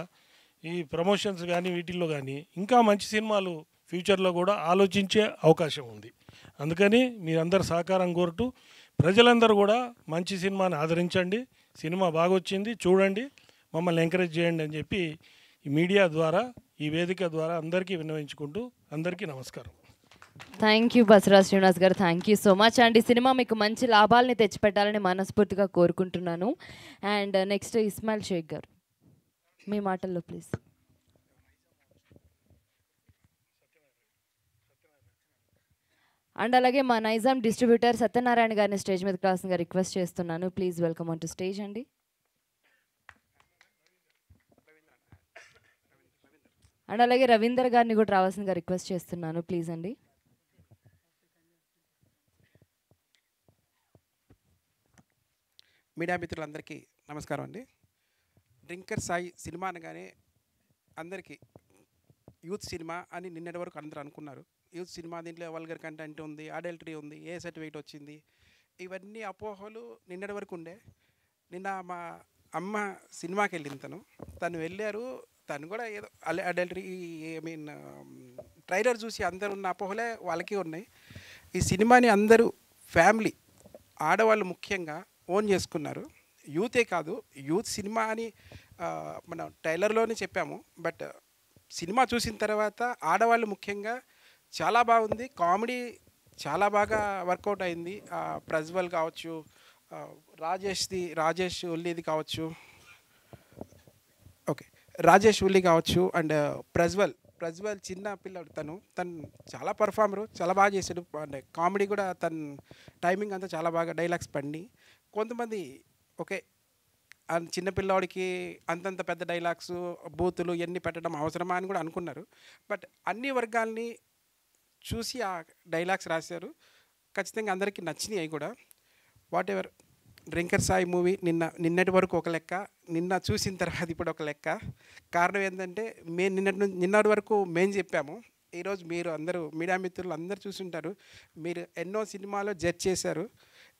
ఈ ప్రమోషన్స్ కానీ వీటిల్లో కానీ ఇంకా మంచి సినిమాలు ఫ్యూచర్లో కూడా ఆలోచించే అవకాశం ఉంది. అందుకని మీరందరూ సహకారం కోరుతూ ప్రజలందరూ కూడా మంచి సినిమాని ఆదరించండి. సినిమా బాగొచ్చింది, చూడండి, మమ్మల్ని ఎంకరేజ్ చేయండి అని చెప్పి ఈ మీడియా ద్వారా, ఈ వేదిక ద్వారా అందరికీ విన్నవించుకుంటూ అందరికీ నమస్కారం. థ్యాంక్ యూ బసవరాజ్ శ్రీనివాస్ గారు, థ్యాంక్ యూ సో మచ్ అండి. సినిమా మీకు మంచి లాభాలని తెచ్చిపెట్టాలని మనస్ఫూర్తిగా కోరుకుంటున్నాను. అండ్ నెక్స్ట్ ఇస్మాయిల్ షేక్ గారు, మీ మాటల్లో ప్లీజ్. అండ్ అలాగే మా నైజాం డిస్ట్రిబ్యూటర్ సత్యనారాయణ గారిని స్టేజ్ మీద కావాల్సిందిగా రిక్వెస్ట్ చేస్తున్నాను. Please welcome on to stage అండి. అండ్ అలాగే రవీందర్ గారిని కూడా రావాల్సిందిగా రిక్వెస్ట్ చేస్తున్నాను. ప్లీజ్ అండి. మీడియా మిత్రులందరికీ నమస్కారం అండి. డ్రింకర్ సాయి సినిమా అనగానే అందరికీ యూత్ సినిమా అని నిన్నటి వరకు అందరూ అనుకున్నారు. యూత్ సినిమా, దీంట్లో వల్గర్ కంటెంట్ ఉంది, అడల్టరీ ఉంది, ఏ సర్టిఫికేట్ వచ్చింది, ఇవన్నీ అపోహలు నిన్నటి వరకు ఉండే. నిన్న మా అమ్మ సినిమాకి వెళ్ళింది, తను వెళ్ళారు. తను కూడా ఏదో అడల్టరీ, ట్రైలర్ చూసి అందరు ఉన్న అపోహలే వాళ్ళకి ఉన్నాయి. ఈ సినిమాని అందరూ ఫ్యామిలీ, ఆడవాళ్ళు ముఖ్యంగా ఓన్ చేసుకున్నారు. యూతే కాదు, యూత్ సినిమా అని మనం ట్రైలర్లోనే చెప్పాము. బట్ సినిమా చూసిన తర్వాత ఆడవాళ్ళు ముఖ్యంగా చాలా బాగుంది. కామెడీ చాలా బాగా వర్కౌట్ అయింది. ప్రజ్వల్ కావచ్చు, రాజేష్ ఉల్లిది కావచ్చు, ఓకే రాజేష్ ఉల్లి కావచ్చు, అండ్ ప్రజ్వల్ చిన్న పిల్లడు, తను చాలా పర్ఫార్మరు, చాలా బాగా చేశాడు. అండ్ కామెడీ కూడా తన టైమింగ్ అంతా చాలా బాగా, డైలాగ్స్ పండి కొంతమంది ఓకే చిన్నపిల్లవాడికి అంతంత పెద్ద డైలాగ్స్ బూతులు ఇవన్నీ పెట్టడం అవసరమా అని కూడా అనుకున్నారు. బట్ అన్ని వర్గాల్ని చూసి ఆ డైలాగ్స్ రాశారు. ఖచ్చితంగా అందరికీ నచ్చినాయి అవి కూడా. What ever drinker Sai movie నిన్నటి వరకు ఒక లెక్క, నిన్న చూసిన తర్వాత ఇప్పుడు ఒక లెక్క. కారణం ఏంటంటే నిన్నటి వరకు మేము చెప్పాము, ఈరోజు మీరు అందరూ మీడియా మిత్రులు అందరూ చూసుంటారు. మీరు ఎన్నో సినిమాలో జడ్జ్ చేశారు,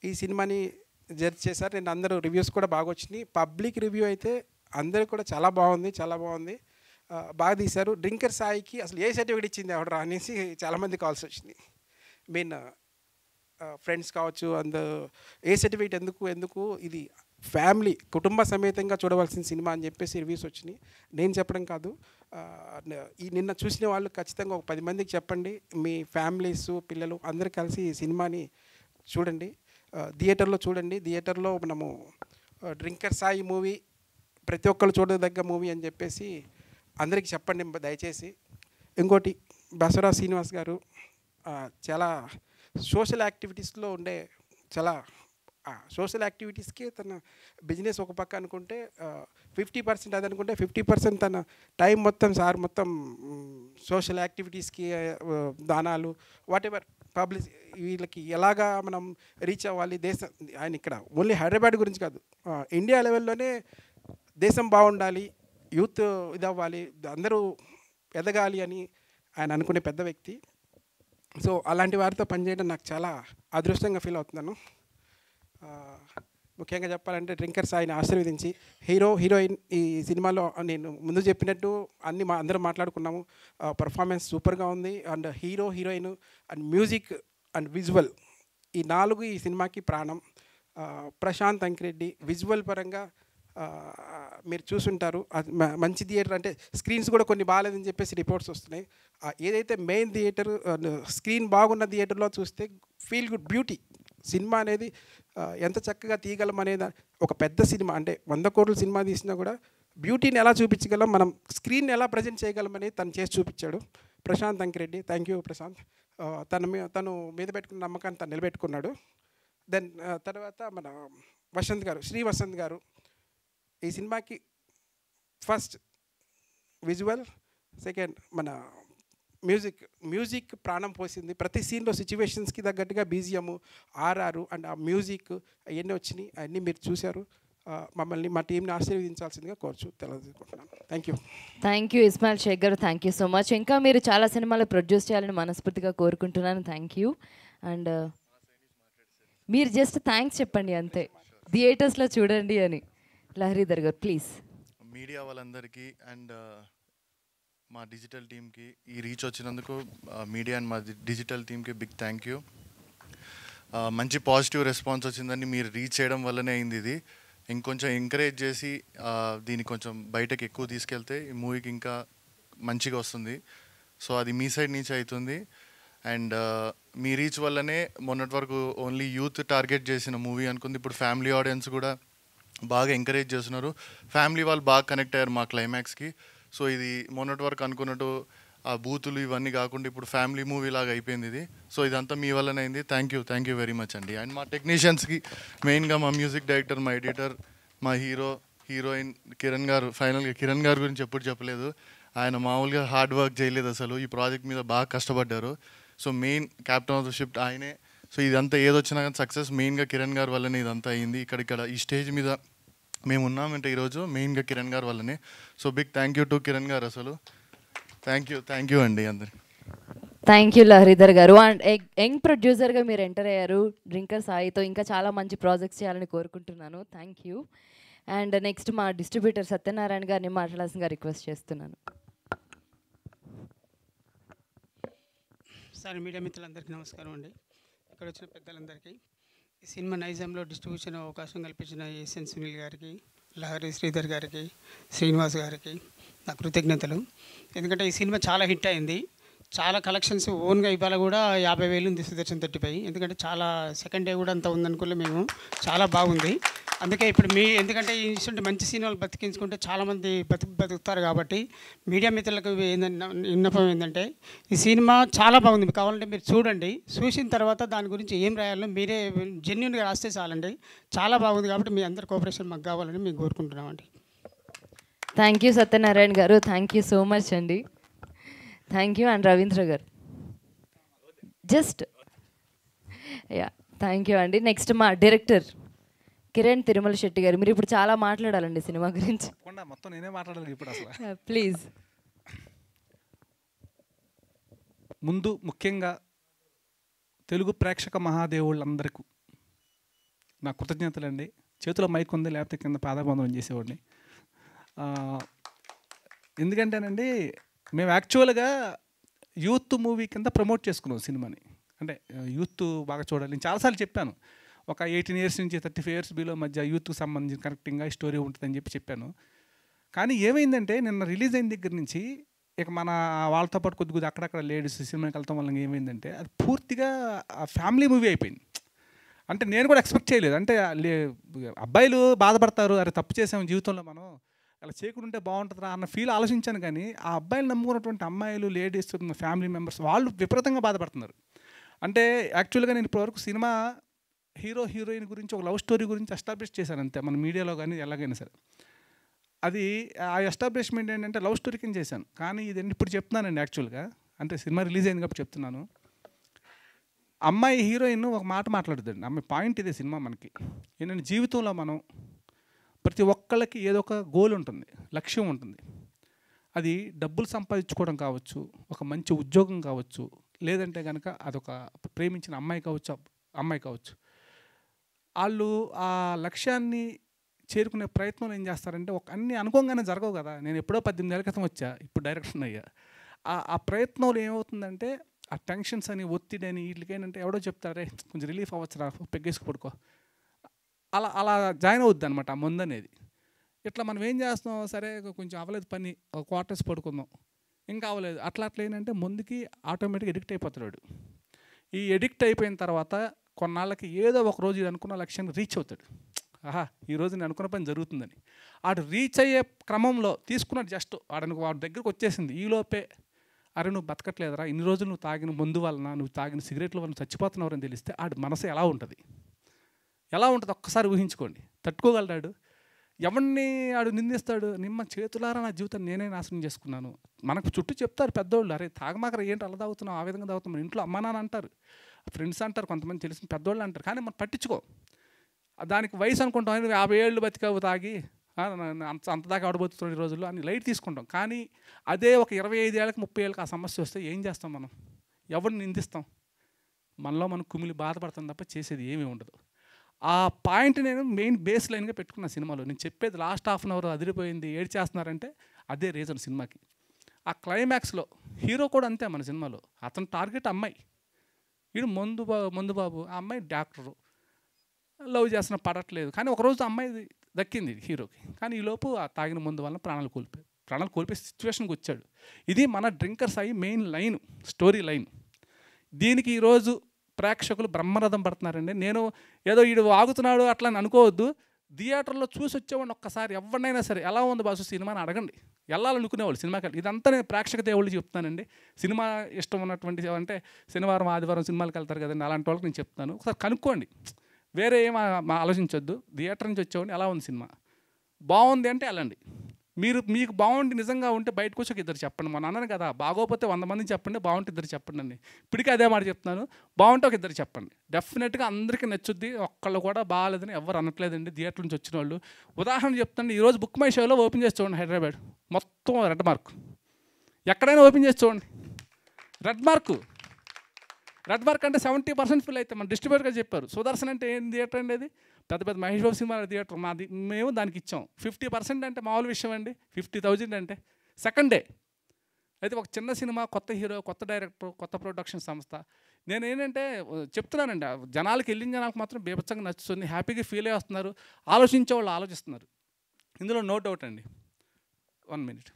ఈ సినిమాని జడ్జ్ చేశారు. నేను అందరూ రివ్యూస్ కూడా బాగా వచ్చినాయి. పబ్లిక్ రివ్యూ అయితే అందరూ కూడా చాలా బాగుంది, చాలా బాగుంది, బాగా తీశారు. డ్రింకర్ సాయికి అసలు ఏ సర్టిఫికేట్ ఇచ్చింది ఎవడరా అనేసి చాలామంది కాల్స్ వచ్చినాయి. మీన్ ఫ్రెండ్స్ కావచ్చు, ఏ సర్టిఫికేట్ ఎందుకు ఇది ఫ్యామిలీ కుటుంబ సమేతంగా చూడవలసిన సినిమా అని చెప్పేసి రివ్యూస్ వచ్చినాయి. నేను చెప్పడం కాదు, ఈ నిన్న చూసిన వాళ్ళు ఖచ్చితంగా ఒక 10 మందికి చెప్పండి. మీ ఫ్యామిలీస్ పిల్లలు అందరూ కలిసి ఈ సినిమాని చూడండి, థియేటర్లో చూడండి. థియేటర్లో మనము డ్రింకర్ సాయి మూవీ ప్రతి ఒక్కరు చూడదగ్గ మూవీ అని చెప్పేసి అందరికీ చెప్పండి దయచేసి. ఇంకోటి బసవరా శ్రీనివాస్ గారు చాలా సోషల్ యాక్టివిటీస్లో ఉండే, చాలా సోషల్ యాక్టివిటీస్కి తన బిజినెస్ ఒక పక్క అనుకుంటే 50% అది అనుకుంటే 50% తన టైం మొత్తం మొత్తం సోషల్ యాక్టివిటీస్కి దానాలు వాట్ ఎవర్ పబ్లిక్ వీళ్ళకి ఎలాగా మనం రీచ్ అవ్వాలి దేశం. ఆయన ఇక్కడ ఓన్లీ హైదరాబాద్ గురించి కాదు, ఇండియా లెవెల్లోనే దేశం బాగుండాలి, యూత్ ఇది అవ్వాలి, అందరూ ఎదగాలి అని ఆయన అనుకునే పెద్ద వ్యక్తి. సో అలాంటి వారితో పనిచేయడం నాకు చాలా అదృష్టంగా ఫీల్ అవుతున్నాను. ముఖ్యంగా చెప్పాలంటే డ్రింకర్ సాయిని ఆశీర్వదించి హీరోయిన్ ఈ సినిమాలో నేను ముందు చెప్పినట్టు అందరం మాట్లాడుకున్నాము. పర్ఫార్మెన్స్ సూపర్గా ఉంది. And heroine and music and visual ఈ 4 ఈ సినిమాకి ప్రాణం. ప్రశాంత్ అంకిరెడ్డి విజువల్ పరంగా మీరు చూసుంటారు, మంచి థియేటర్ అంటే స్క్రీన్స్ కూడా కొన్ని బాగాలేదని చెప్పేసి రిపోర్ట్స్ వస్తున్నాయి. ఏదైతే మెయిన్ థియేటర్ స్క్రీన్ బాగున్న థియేటర్లో చూస్తే ఫీల్ గుడ్ బ్యూటీ సినిమా అనేది ఎంత చక్కగా తీయగలం అనేది. ఒక పెద్ద సినిమా అంటే 100 కోట్ల సినిమా తీసినా కూడా బ్యూటీని ఎలా చూపించగలం, మనం స్క్రీన్ ఎలా ప్రజెంట్ చేయగలం అనేది తను చేసి చూపించాడు ప్రశాంత్ అంకిరెడ్డి. Thank you Prashant. తను మీద పెట్టుకున్న నమ్మకాన్ని తను నిలబెట్టుకున్నాడు. దెన్ తర్వాత మన వసంత్ గారు, శ్రీ వసంత్ గారు ఈ సినిమాకి ఫస్ట్ విజువల్, సెకండ్ మన మ్యూజిక్ ప్రాణం పోసింది. ప్రతి సీన్లో సిచ్యువేషన్స్కి తగ్గట్టుగా బీజిఎం ఆర్ఆర్ అండ్ ఆ మ్యూజిక్ అవన్నీ వచ్చినాయి. అవన్నీ మీరు చూశారు. మమ్మల్ని మా టీంని ఆశీర్వదించాల్సిందిగా తెలుసుకుంటున్నాను. థ్యాంక్ యూ ఇస్మాయిల్ షేక్ గారు, థ్యాంక్ యూ సో మచ్. ఇంకా మీరు చాలా సినిమాలు ప్రొడ్యూస్ చేయాలని మనస్ఫూర్తిగా కోరుకుంటున్నాను. Thank you. అండ్ మీరు జస్ట్ థ్యాంక్స్ చెప్పండి అంతే, థియేటర్స్లో చూడండి అని. లహరీధర్ గారు ప్లీజ్. మీడియా వాళ్ళందరికీ అండ్ మా డిజిటల్ టీమ్కి ఈ రీచ్ వచ్చినందుకు మీడియా అండ్ మా డిజిటల్ టీమ్కి బిగ్ థ్యాంక్ యూ. మంచి పాజిటివ్ రెస్పాన్స్ వచ్చిందని మీరు రీచ్ చేయడం వల్లనే అయింది. ఇది ఇంకొంచెం ఎంకరేజ్ చేసి దీన్ని కొంచెం బయటకు ఎక్కువ తీసుకెళ్తే ఈ మూవీకి ఇంకా మంచిగా వస్తుంది. సో అది మీ సైడ్ నుంచి అవుతుంది. అండ్ మీ రీచ్ వల్లనే మొన్నటి వరకు ఓన్లీ యూత్ టార్గెట్ చేసిన మూవీ అనుకుంది, ఇప్పుడు ఫ్యామిలీ ఆడియన్స్ కూడా బాగా ఎంకరేజ్ చేస్తున్నారు. ఫ్యామిలీ వాళ్ళు బాగా కనెక్ట్ అయ్యారు మా క్లైమాక్స్కి. సో ఇది మొన్నటి వరకు అనుకున్నట్టు ఆ బూతులు ఇవన్నీ కాకుండా ఇప్పుడు ఫ్యామిలీ మూవీ లాగా అయిపోయింది ఇది. సో ఇదంతా మీ వల్లనే అయింది. థ్యాంక్ యూ వెరీ మచ్ అండి. అండ్ మా టెక్నీషియన్స్కి మెయిన్గా మా మ్యూజిక్ డైరెక్టర్, మా ఎడిటర్, మా హీరోయిన్ కిరణ్ గారు. ఫైనల్గా కిరణ్ గారి గురించి ఎప్పుడు చెప్పలేదు, ఆయన మామూలుగా హార్డ్ వర్క్ చేయలేదు అసలు, ఈ ప్రాజెక్ట్ మీద బాగా కష్టపడ్డారు. So main captain of the ship ఆయనే. సో ఇదంతా ఏదొచ్చినా కానీ సక్సెస్ మెయిన్గా కిరణ్ గారి వల్లనే ఇదంతా అయింది. ఇక్కడ ఈ స్టేజ్ మీద మేము ఉన్నామంటే ఈరోజు మెయిన్గా కిరణ్ గారి వల్లనే. So big thank you to Kiran గారు. అసలు థ్యాంక్ యూ అండి అందరికి. థ్యాంక్ యూ లహరీధర్ గారు. అండ్ యంగ్ ప్రొడ్యూసర్గా మీరు ఎంటర్ అయ్యారు డ్రింకర్ సాయితో, ఇంకా చాలా మంచి ప్రాజెక్ట్స్ చేయాలని కోరుకుంటున్నాను. Thank you. అండ్ నెక్స్ట్ మా డిస్ట్రిబ్యూటర్ సత్యనారాయణ గారిని మాట్లాడాల్సిందిగా రిక్వెస్ట్ చేస్తున్నాను. సార్, మీడియా మిత్రులందరికీ నమస్కారం అండి. ఇక్కడ వచ్చిన పెద్దలందరికీ, ఈ సినిమా నైజాంలో డిస్ట్రిబ్యూషన్ అవకాశం కల్పించిన ఎస్ఎన్ సునీల్ గారికి, లహరి శ్రీధర్ గారికి, శ్రీనివాస్ గారికి నా కృతజ్ఞతలు. ఎందుకంటే ఈ సినిమా చాలా హిట్ అయింది, చాలా కలెక్షన్స్ ఓన్గా ఇవాళ కూడా 50,000 ఉంది సుదర్శన్ 35. ఎందుకంటే చాలా సెకండ్ డే కూడా అంత ఉందనుకోలే మేము. చాలా బాగుంది. అందుకే ఇప్పుడు ఎందుకంటే ఇటువంటి మంచి సినిమాలు బతికించుకుంటే చాలామంది బతుకుతారు కాబట్టి మీడియా మిత్రులకు విన్నపం ఏంటంటే ఈ సినిమా చాలా బాగుంది. కావాలంటే మీరు చూడండి. చూసిన తర్వాత దాని గురించి ఏం రాయాలో మీరే జెన్యున్గా రాస్తే చాలండి. చాలా బాగుంది కాబట్టి మీ అందరి కోఆపరేషన్ మాకు కావాలని మేము కోరుకుంటున్నామండి. థ్యాంక్ యూ సత్యనారాయణ గారు, థ్యాంక్ యూ సో మచ్ అండి. Thank you. అండ్ రవీంద్ర గారు జస్ట్ థ్యాంక్ యూ అండి. నెక్స్ట్ మా డైరెక్టర్ కిరణ్ తిరుమల శెట్టి గారు, మీరు ఇప్పుడు చాలా మాట్లాడాలండి సినిమా గురించి. మొత్తం నేనే మాట్లాడాలి ఇప్పుడు అసలు. ప్లీజ్. ముందు ముఖ్యంగా తెలుగు ప్రేక్షక మహాదేవుళ్ళందరికీ నా కృతజ్ఞతలండి. చేతిలో మైక్ ఉంది, లేకపోతే కింద పాదబంధనం చేసేవాడిని. ఎందుకంటేనండి మేము యాక్చువల్గా యూత్ మూవీ కింద ప్రమోట్ చేసుకున్నాం సినిమాని. అంటే యూత్ బాగా చూడాలి. నేను చాలాసార్లు చెప్పాను, ఒక 18 years నుంచి 35 years బిలో మధ్య యూత్కి సంబంధించిన కరెక్టింగ్గా స్టోరీ ఉంటుందని చెప్పాను. కానీ ఏమైందంటే నిన్న రిలీజ్ అయిన దగ్గర నుంచి ఇక మన వాళ్ళతో పాటు కొద్దిగా అక్కడక్కడ లేడీస్ సినిమాకి వెళ్తాం వల్ల ఏమైందంటే అది పూర్తిగా ఫ్యామిలీ మూవీ అయిపోయింది. అంటే నేను కూడా ఎక్స్పెక్ట్ చేయలేదు. అంటే అబ్బాయిలు బాధపడతారు, అరే తప్పు చేసాము జీవితంలో మనం, అలా చేయకుంటే బాగుంటుందా అన్న ఫీల్ ఆలోచించాను. కానీ ఆ అబ్బాయిలు నమ్ముకున్నటువంటి అమ్మాయిలు, లేడీస్, ఫ్యామిలీ మెంబర్స్ వాళ్ళు విపరీతంగా బాధపడుతున్నారు. అంటే యాక్చువల్గా నేను ఇప్పటివరకు సినిమా హీరో హీరోయిన్ గురించి ఒక లవ్ స్టోరీ గురించి ఎస్టాబ్లిష్ చేశాను అంతే, మన మీడియాలో కానీ ఎలాగైనా సరే. అది ఆ ఎస్టాబ్లిష్మెంట్ ఏంటంటే లవ్ స్టోరీ కింద చేశాను. కానీ ఇది ఇప్పుడు చెప్తున్నానండి యాక్చువల్గా, అంటే సినిమా రిలీజ్ అయింది కాబట్టి చెప్తున్నాను. అమ్మాయి హీరోయిన్ ఒక మాట మాట్లాడుతుందండి. అమ్మాయి పాయింట్ ఇదే సినిమా మనకి ఏంటంటే జీవితంలో మనం ప్రతి ఒక్కళ్ళకి ఏదో ఒక గోల్ ఉంటుంది, లక్ష్యం ఉంటుంది. అది డబ్బులు సంపాదించుకోవడం కావచ్చు, ఒక మంచి ఉద్యోగం కావచ్చు, లేదంటే కనుక అదొక ప్రేమించిన అమ్మాయి కావచ్చు. వాళ్ళు ఆ లక్ష్యాన్ని చేరుకునే ప్రయత్నంలో ఏం చేస్తారంటే అన్నీ అనుకోగానే జరగవు కదా. నేను ఎప్పుడో 18 ఏళ్ళ క్రితం వచ్చా, ఇప్పుడు డైరెక్షన్ అయ్యా. ఆ ప్రయత్నంలో ఏమవుతుందంటే ఆ టెన్షన్స్ అని, ఒత్తిడి అని, వీటికేంటంటే ఎవడో చెప్తారే కొంచెం రిలీఫ్ అవ్వచ్చురా, పెగ్గేసుకు పడుకో, అలా జాయిన్ అవుద్ది అనమాట ఆ ముందు అనేది. ఇట్లా మనం ఏం చేస్తాం, సరే కొంచెం అవ్వలేదు పని, ఒక క్వార్టర్స్ పడుకుందాం, ఇంకా అవ్వలేదు, అట్లా ఏంటంటే ముందుకి ఆటోమేటిక్గా ఎడిక్ట్ అయిపోతాడు. ఈ ఎడిక్ట్ అయిపోయిన తర్వాత కొన్నాళ్ళకి ఏదో ఒక రోజు అనుకున్న లక్ష్యాన్ని రీచ్ అవుతాడు. ఈరోజు నేను అనుకున్న పని జరుగుతుందని ఆడు రీచ్ అయ్యే క్రమంలో తీసుకున్నాడు. జస్ట్ వాడి దగ్గరకు వచ్చేసింది. ఈలోపే అరే నువ్వు బతకట్లేదురా, ఇన్ని రోజులు నువ్వు తాగిన మందు వలన, నువ్వు తాగిన సిగరెట్ల వలన చచ్చిపోతున్నావు అని తెలిస్తే ఆడు మనసు ఎలా ఉంటుంది ఒక్కసారి ఊహించుకోండి. తట్టుకోగలడాడు? ఎవరిని ఆడు నిందిస్తాడు? నిమ్మ చేతులారా నా జీవితాన్ని నేనే నాశనం చేసుకున్నాను. మనకు చుట్టూ చెప్తారు పెద్దోళ్ళు, అరే తాగమాకర ఏంటి అలా తాగుతున్నావు, ఆ విధంగా తాగుతున్నాం. ఇంట్లో అమ్మ నాన్న అంటారు, ఫ్రెండ్స్ అంటారు, కొంతమంది తెలిసిన పెద్దోళ్ళు అంటారు. కానీ మనం పట్టించుకో. దానికి వయసు అనుకుంటాం, 50 ఏళ్ళు బతికావు తాగి, అంత దాకా ఆడబోతున్నాడు ఈ రోజుల్లో అని లైట్ తీసుకుంటాం. కానీ అదే ఒక 25 ఏళ్ళకి 30 ఏళ్ళకి ఆ సమస్య వస్తే ఏం చేస్తాం మనం? ఎవరిని నిందిస్తాం? మనలో మనం కుమిలి బాధపడతాం తప్ప చేసేది ఏమీ ఉండదు. ఆ పాయింట్ నేను మెయిన్ బేస్ లైన్గా పెట్టుకున్న సినిమాలో. నేను చెప్పేది లాస్ట్ హాఫ్ అన్ అవర్ అదిరిపోయింది, ఏడ్ చేస్తున్నారంటే అదే రీజన్ సినిమాకి. ఆ క్లైమాక్స్లో హీరో కూడా అంతే మన సినిమాలో. అతను టార్గెట్ అమ్మాయి, వీడు మందు బాబు, ఆ అమ్మాయి డాక్టరు, లవ్ చేస్తున్న పడట్లేదు. కానీ ఒకరోజు అమ్మాయి దక్కింది హీరోకి. కానీ ఈలోపు ఆ తాగిన మందు వల్ల ప్రాణాలు కోల్పోయే సిచ్యువేషన్కి వచ్చాడు. ఇది మన డ్రింకర్స్ అయ్యి మెయిన్ లైన్, స్టోరీ లైన్. దీనికి ఈరోజు ప్రేక్షకులు బ్రహ్మరథం పడుతున్నారండి. నేను ఏదో వీడు వాగుతున్నాడు అట్లా అని అనుకోవద్దు. థియేటర్లో చూసి వచ్చేవాడిని ఒక్కసారి ఎవరినైనా సరే ఎలా ఉంది బాసు సినిమాని అడగండి, వెళ్ళాలనుకునేవాళ్ళు సినిమాకి. ఇదంతా నేను ప్రేక్షక దేవుళ్ళు చెప్తానండి. సినిమా ఇష్టం ఉన్నటువంటి అంటే శనివారం ఆదివారం సినిమాలకు వెళ్తారు కదండి, అలాంటి వాళ్ళకి నేను చెప్తాను. ఒకసారి కనుక్కోండి, వేరే ఏం ఆలోచించొద్దు. థియేటర్ నుంచి వచ్చేవాడిని ఎలా ఉంది సినిమా, బాగుంది అంటే వెళ్ళండి. మీకు బాగుండి నిజంగా ఉంటే బయటకు వచ్చి ఒక ఇద్దరు చెప్పండి. మా నాన్నని కదా, బాగోపోతే 100 మందిని చెప్పండి, బాగుంటే ఇద్దరు చెప్పండి అండి. ఇప్పటికీ అదే మాట చెప్తున్నాను, బాగుంటే ఒక ఇద్దరు చెప్పండి. డెఫినెట్గా అందరికీ నచ్చుద్ది. ఒక్కళ్ళు కూడా బాగాలేదని ఎవరు అనట్లేదండి థియేటర్ నుంచి వచ్చిన వాళ్ళు. ఉదాహరణ చెప్తాను, ఈరోజు బుక్ మై షోలో ఓపెన్ చేసి చూడండి, హైదరాబాద్ మొత్తం రెడ్ మార్క్. ఎక్కడైనా ఓపెన్ చేసి చూడండి, రెడ్ మార్క్ అంటే 70% ఫిల్ అయితే మన డిస్ట్రిబ్యూటర్గా చెప్పారు. సుదర్శన్ అంటే ఏం థియేటర్ అండి, అది పెద్ద మహేష్ బాబు సినిమాల థియేటర్ మాది, మేము దానికి ఇచ్చాం. 50% అంటే మామూలు విషయం అండి. 50,000 అంటే సెకండ్ డే. అయితే ఒక చిన్న సినిమా, కొత్త హీరో, కొత్త డైరెక్టర్, కొత్త ప్రొడక్షన్ సంస్థ. నేను ఏంటంటే చెప్తున్నానండి, జనాలకి వెళ్ళిన జనాలకు మాత్రం బీభత్సంగా నచ్చుతుంది, హ్యాపీగా ఫీల్ అయ్యి వస్తున్నారు, ఆలోచించే వాళ్ళు ఆలోచిస్తున్నారు. ఇందులో నో డౌట్ అండి. 1 minute.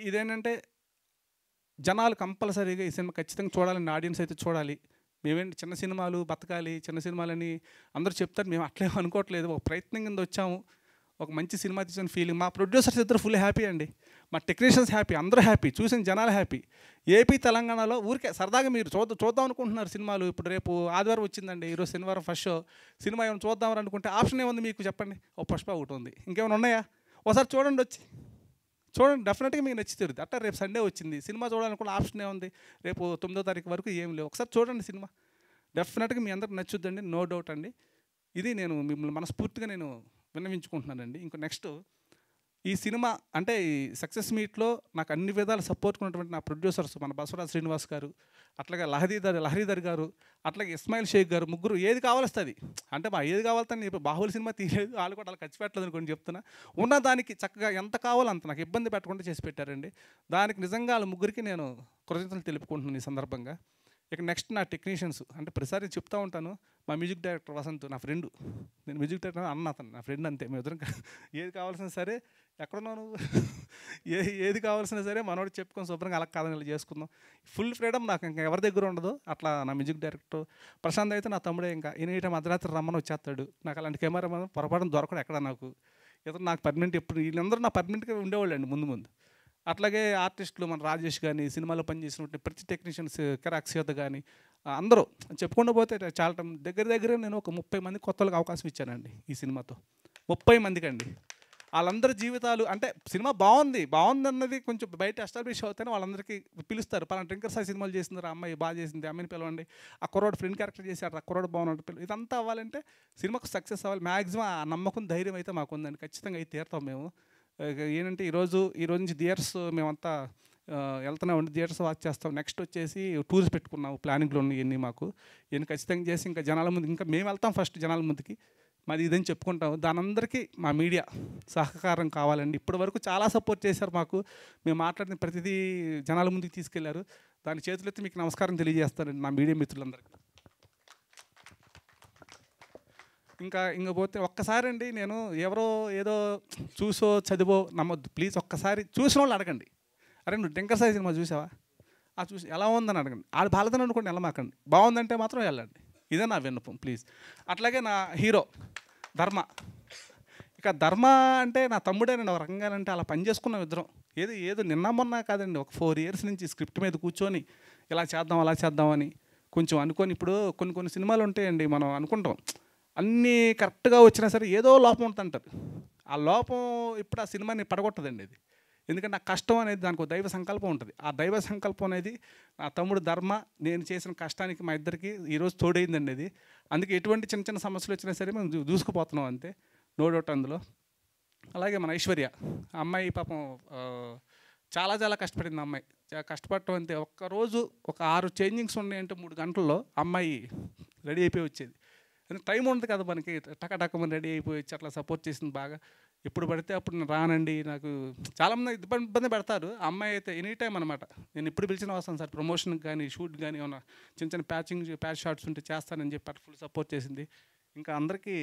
ఇదేంటంటే జనాలు కంపల్సరీగా ఈ సినిమా ఖచ్చితంగా చూడాలని ఆడియన్స్ అయితే చూడాలి. మేమేంటి చిన్న సినిమాలు బతకాలి, చిన్న సినిమాలని అందరూ చెప్తారు, మేము అట్లే అనుకోవట్లేదు. ఒక ప్రయత్నం కింద వచ్చాము, ఒక మంచి సినిమా తీసిన ఫీలింగ్. మా ప్రొడ్యూసర్స్ ఇద్దరు ఫుల్ హ్యాపీ అండి, మా టెక్నీషియన్స్ హ్యాపీ, అందరూ హ్యాపీ, చూసిన జనాలు హ్యాపీ. ఏపీ తెలంగాణలో ఊరికే సరదాగా మీరు చూద్దాం అనుకుంటున్నారు సినిమాలు. ఇప్పుడు రేపు ఆదివారం వచ్చిందండి, ఈరోజు శనివారం ఫస్ట్ షో. సినిమా ఏమైనా చూద్దామని అనుకుంటే ఆప్షన్ ఏముంది మీకు చెప్పండి? ఓ పుష్ప ఒకటి ఉంది, ఇంకేమైనా ఉన్నాయా? ఒకసారి చూడండి, వచ్చి చూడండి, డెఫినెట్గా మీకు నచ్చి తీరుతుంది. అట్లా రేపు సండే వచ్చింది, సినిమా చూడాలనుకున్న ఆప్షన్ ఏముంది? రేపు 9వ తారీఖు వరకు ఏం లేవు. ఒకసారి చూడండి సినిమా, డెఫినెట్గా మీ అందరికి నచ్చుద్దండి, నో డౌట్ అండి. ఇది నేను మిమ్మల్ని మనస్ఫూర్తిగా నేను విన్నవించుకుంటున్నానండి. ఇంకో నెక్స్ట్ ఈ సినిమా అంటే ఈ సక్సెస్ మీట్లో నాకు అన్ని విధాలు సపోర్ట్ ఉన్నటువంటి నా ప్రొడ్యూసర్స్, మన బసవరాజ్ శ్రీనివాస్ గారు, అట్లాగే లహరీధర్ గారు, అట్లాగే ఇస్మాయిల్ షేక్ గారు, ముగ్గురు ఏది కావాల్స్తుంది అంటే మా ఏది కావాలని ఇప్పుడు బాహుబలి సినిమా తీయలేదు, వాళ్ళు కూడా అలా ఖర్చు పెట్టలేదు అనుకోండి చెప్తున్నా. ఉన్నదానికి చక్కగా ఎంత కావాలో అంత నాకు ఇబ్బంది పెట్టకుండా చేసి పెట్టారండి. దానికి నిజంగా వాళ్ళ ముగ్గురికి నేను కృతజ్ఞతలు తెలుపుకుంటున్నాను ఈ సందర్భంగా. ఇక నెక్స్ట్ నా టెక్నీషియన్స్ అంటే ప్రతిసారి చెప్తూ ఉంటాను, మా మ్యూజిక్ డైరెక్టర్ వసంత్ నా ఫ్రెండ్, నేను మ్యూజిక్ డైరెక్టర్ అన్న అతను నా ఫ్రెండ్ అంతే. మేము ఇద్దరం ఏది కావాల్సిన సరే ఎక్కడున్నాను ఏది కావాల్సిన సరే మనోడు చెప్పుకొని శుభ్రంగా అలా కాదని ఇలా చేసుకుందాం. ఫుల్ ఫ్రీడమ్ నాకు ఇంకా ఎవరి దగ్గర ఉండదు. అట్లా నా మ్యూజిక్ డైరెక్టర్ ప్రశాంత్ అయితే నా తమ్ముడే, ఇంకా ఎనీ మధ్యరాత్రి రమ్మని వచ్చేస్తాడు. నాకు అలాంటి కెమెరా పొరపాటున దొరకడు ఎక్కడ నాకు. ఇతను నాకు పర్మనెంట్ ఎప్పుడు వీళ్ళందరూ నా పర్మనెంట్గా ఉండేవాళ్ళు అండి ముందు. అట్లాగే ఆర్టిస్టులు మన రాజేష్ కానీ, సినిమాలో పనిచేసినటువంటి ప్రతి టెక్నీషియన్స్ కిరాక్సియత కానీ అందరూ చెప్పుకుండా పోతే చాలా దగ్గర నేను ఒక 30 మంది కొత్త వాళ్ళకి అవకాశం ఇచ్చానండి ఈ సినిమాతో. 30 మందికి అండి. వాళ్ళందరి జీవితాలు అంటే సినిమా బాగుంది అన్నది కొంచెం బయట ఎస్టాబ్లిష్ అవుతానే వాళ్ళందరికీ పిలుస్తారు. పలానా డ్రింకర్ సాయి సినిమాలు చేసింది, అమ్మాయి బాగా చేసింది, అమ్మాయిని పిలవండి, ఆ కుర్రోడు ఫ్రెండ్ క్యారెక్టర్ చేశాడు, ఆ కుర్రోడు బాగున్నాడు. ఇదంతా అవ్వాలంటే సినిమాకు సక్సెస్ అవ్వాలి. మ్యాక్సిమం ఆ నమ్మకం ధైర్యం అయితే మాకు ఉందండి. ఖచ్చితంగా అయితే తీరుతాం మేము. ఏంటంటే ఈరోజు నుంచి థియేటర్స్ మేమంతా వెళ్తున్నామండి, థియేటర్స్ వాచ్ చేస్తాం. నెక్స్ట్ వచ్చేసి టూర్స్ పెట్టుకున్నాము, ప్లానింగ్లో ఉన్నాయి ఇవన్నీ మాకు. ఇవన్నీ ఖచ్చితంగా చేసి ఇంకా జనాల ముందు ఇంకా మేము వెళ్తాం ఫస్ట్ జనాల ముందుకి, మాది ఇదని చెప్పుకుంటాం. దాని అందరికీ మా మీడియా సహకారం కావాలండి. ఇప్పటి వరకు చాలా సపోర్ట్ చేశారు మాకు, మేము మాట్లాడిన ప్రతిదీ జనాల ముందుకు తీసుకెళ్లారు. దాని చేతులెత్తి మీకు నమస్కారం తెలియజేస్తానండి నా మీడియా మిత్రులందరికీ. ఇంకా పోతే ఒక్కసారి అండి, నేను ఎవరో ఏదో చూసో చదివో నమ్మొద్దు ప్లీజ్. ఒక్కసారి చూసిన వాళ్ళు అడగండి, అరే నువ్వు డ్రింకర్ సాయి సినిమా చూసావా, చూసి ఎలా ఉందని అడగండి. ఆడు బాలదని అనుకోండి వెళ్ళమాకండి, బాగుందంటే మాత్రం వెళ్ళండి. ఇదే నా విన్నపం ప్లీజ్. అట్లాగే నా హీరో ధర్మ, ఇక ధర్మ అంటే నా తమ్ముడే నేను ఒక రకంగా అంటే అలా పని చేసుకున్నాం ఇద్దరం. ఏదో నిన్న మొన్న కాదండి, ఒక 4 years నుంచి స్క్రిప్ట్ మీద కూర్చొని ఇలా చేద్దాం అలా చేద్దామని కొంచెం అనుకొని. ఇప్పుడు కొన్ని సినిమాలు ఉంటాయండి, మనం అనుకుంటాం అన్నీ కరెక్ట్గా వచ్చినా సరే ఏదో లోపం ఉంటుంటారు. ఆ లోపం ఇప్పుడు ఆ సినిమాని పడగొట్టదండి అది. ఎందుకంటే ఆ కష్టం అనేది దానికి ఒక దైవ సంకల్పం ఉంటుంది. ఆ దైవ సంకల్పం అనేది నా తమ్ముడు ధర్మ నేను చేసిన కష్టానికి మా ఇద్దరికి ఈరోజు తోడైందండి అది. అందుకే ఎటువంటి చిన్న సమస్యలు వచ్చినా సరే మేము దూసుకుపోతున్నాం అంతే, నో డౌట్ అందులో. అలాగే మన ఐశ్వర్య అమ్మాయి పాపం చాలా కష్టపడింది. అమ్మాయి కష్టపడటం అంతే, ఒక్కరోజు ఒక 6 చేంజింగ్స్ ఉన్నాయంటే 3 గంటల్లో అమ్మాయి రెడీ అయిపోయి వచ్చేది. టైం ఉండదు కదా మనకి, టకటకమని రెడీ అయిపోయి వచ్చి అట్లా సపోర్ట్ చేసింది బాగా. ఎప్పుడు పడితే అప్పుడు నేను రానండి, నాకు చాలామంది ఇబ్బంది పెడతారు. అమ్మాయి అయితే ఎనీ టైం అనమాట, నేను ఇప్పుడు పిలిచిన వస్తాను సార్, ప్రమోషన్కి కానీ షూట్ కానీ ఏమన్నా చిన్న ప్యాచ్ షాట్స్ ఉంటే చేస్తానని చెప్పి ఫుల్ సపోర్ట్ చేసింది. ఇంకా అందరికీ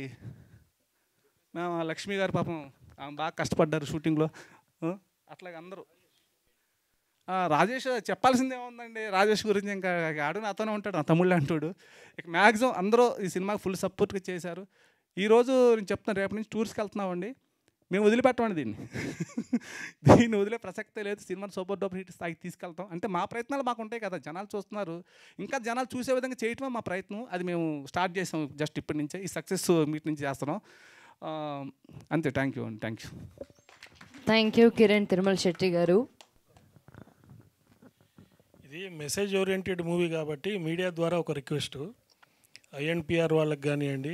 లక్ష్మి గారు పాపం బాగా కష్టపడ్డారు షూటింగ్లో. అట్లాగే అందరూ రాజేష్ చెప్పాల్సిందే ఉందండి, రాజేష్ గురించి ఇంకా ఆడు నాతోనే ఉంటాడు, నా తమ్ముళ్ళు అంటాడు. ఇక మ్యాక్సిమం అందరూ ఈ సినిమాకి ఫుల్ సపోర్ట్గా చేశారు. ఈరోజు నేను చెప్తున్నాను, రేపటి నుంచి టూర్స్కి వెళ్తున్నామండి, మేము వదిలిపెట్టమండి దీన్ని వదిలే ప్రసక్తే లేదు. సినిమాని సూపర్ డూపర్ హిట్ స్థాయికి తీసుకెళ్తాం. అంటే మా ప్రయత్నాలు మాకు ఉంటాయి కదా, జనాలు చూస్తున్నారు, ఇంకా జనాలు చూసే విధంగా చేయటమే మా ప్రయత్నం. అది మేము స్టార్ట్ చేసాం జస్ట్ ఇప్పటి నుంచే, ఈ సక్సెస్ మీట్ నుంచి చేస్తున్నాం అంతే. థ్యాంక్ యూ అండి, థ్యాంక్ యూ కిరణ్ తిరుమల శెట్టి గారు. ఇది మెసేజ్ ఓరియంటెడ్ మూవీ కాబట్టి మీడియా ద్వారా ఒక రిక్వెస్ట్, ఐఎన్పిఆర్ వాళ్ళకి కానివ్వండి,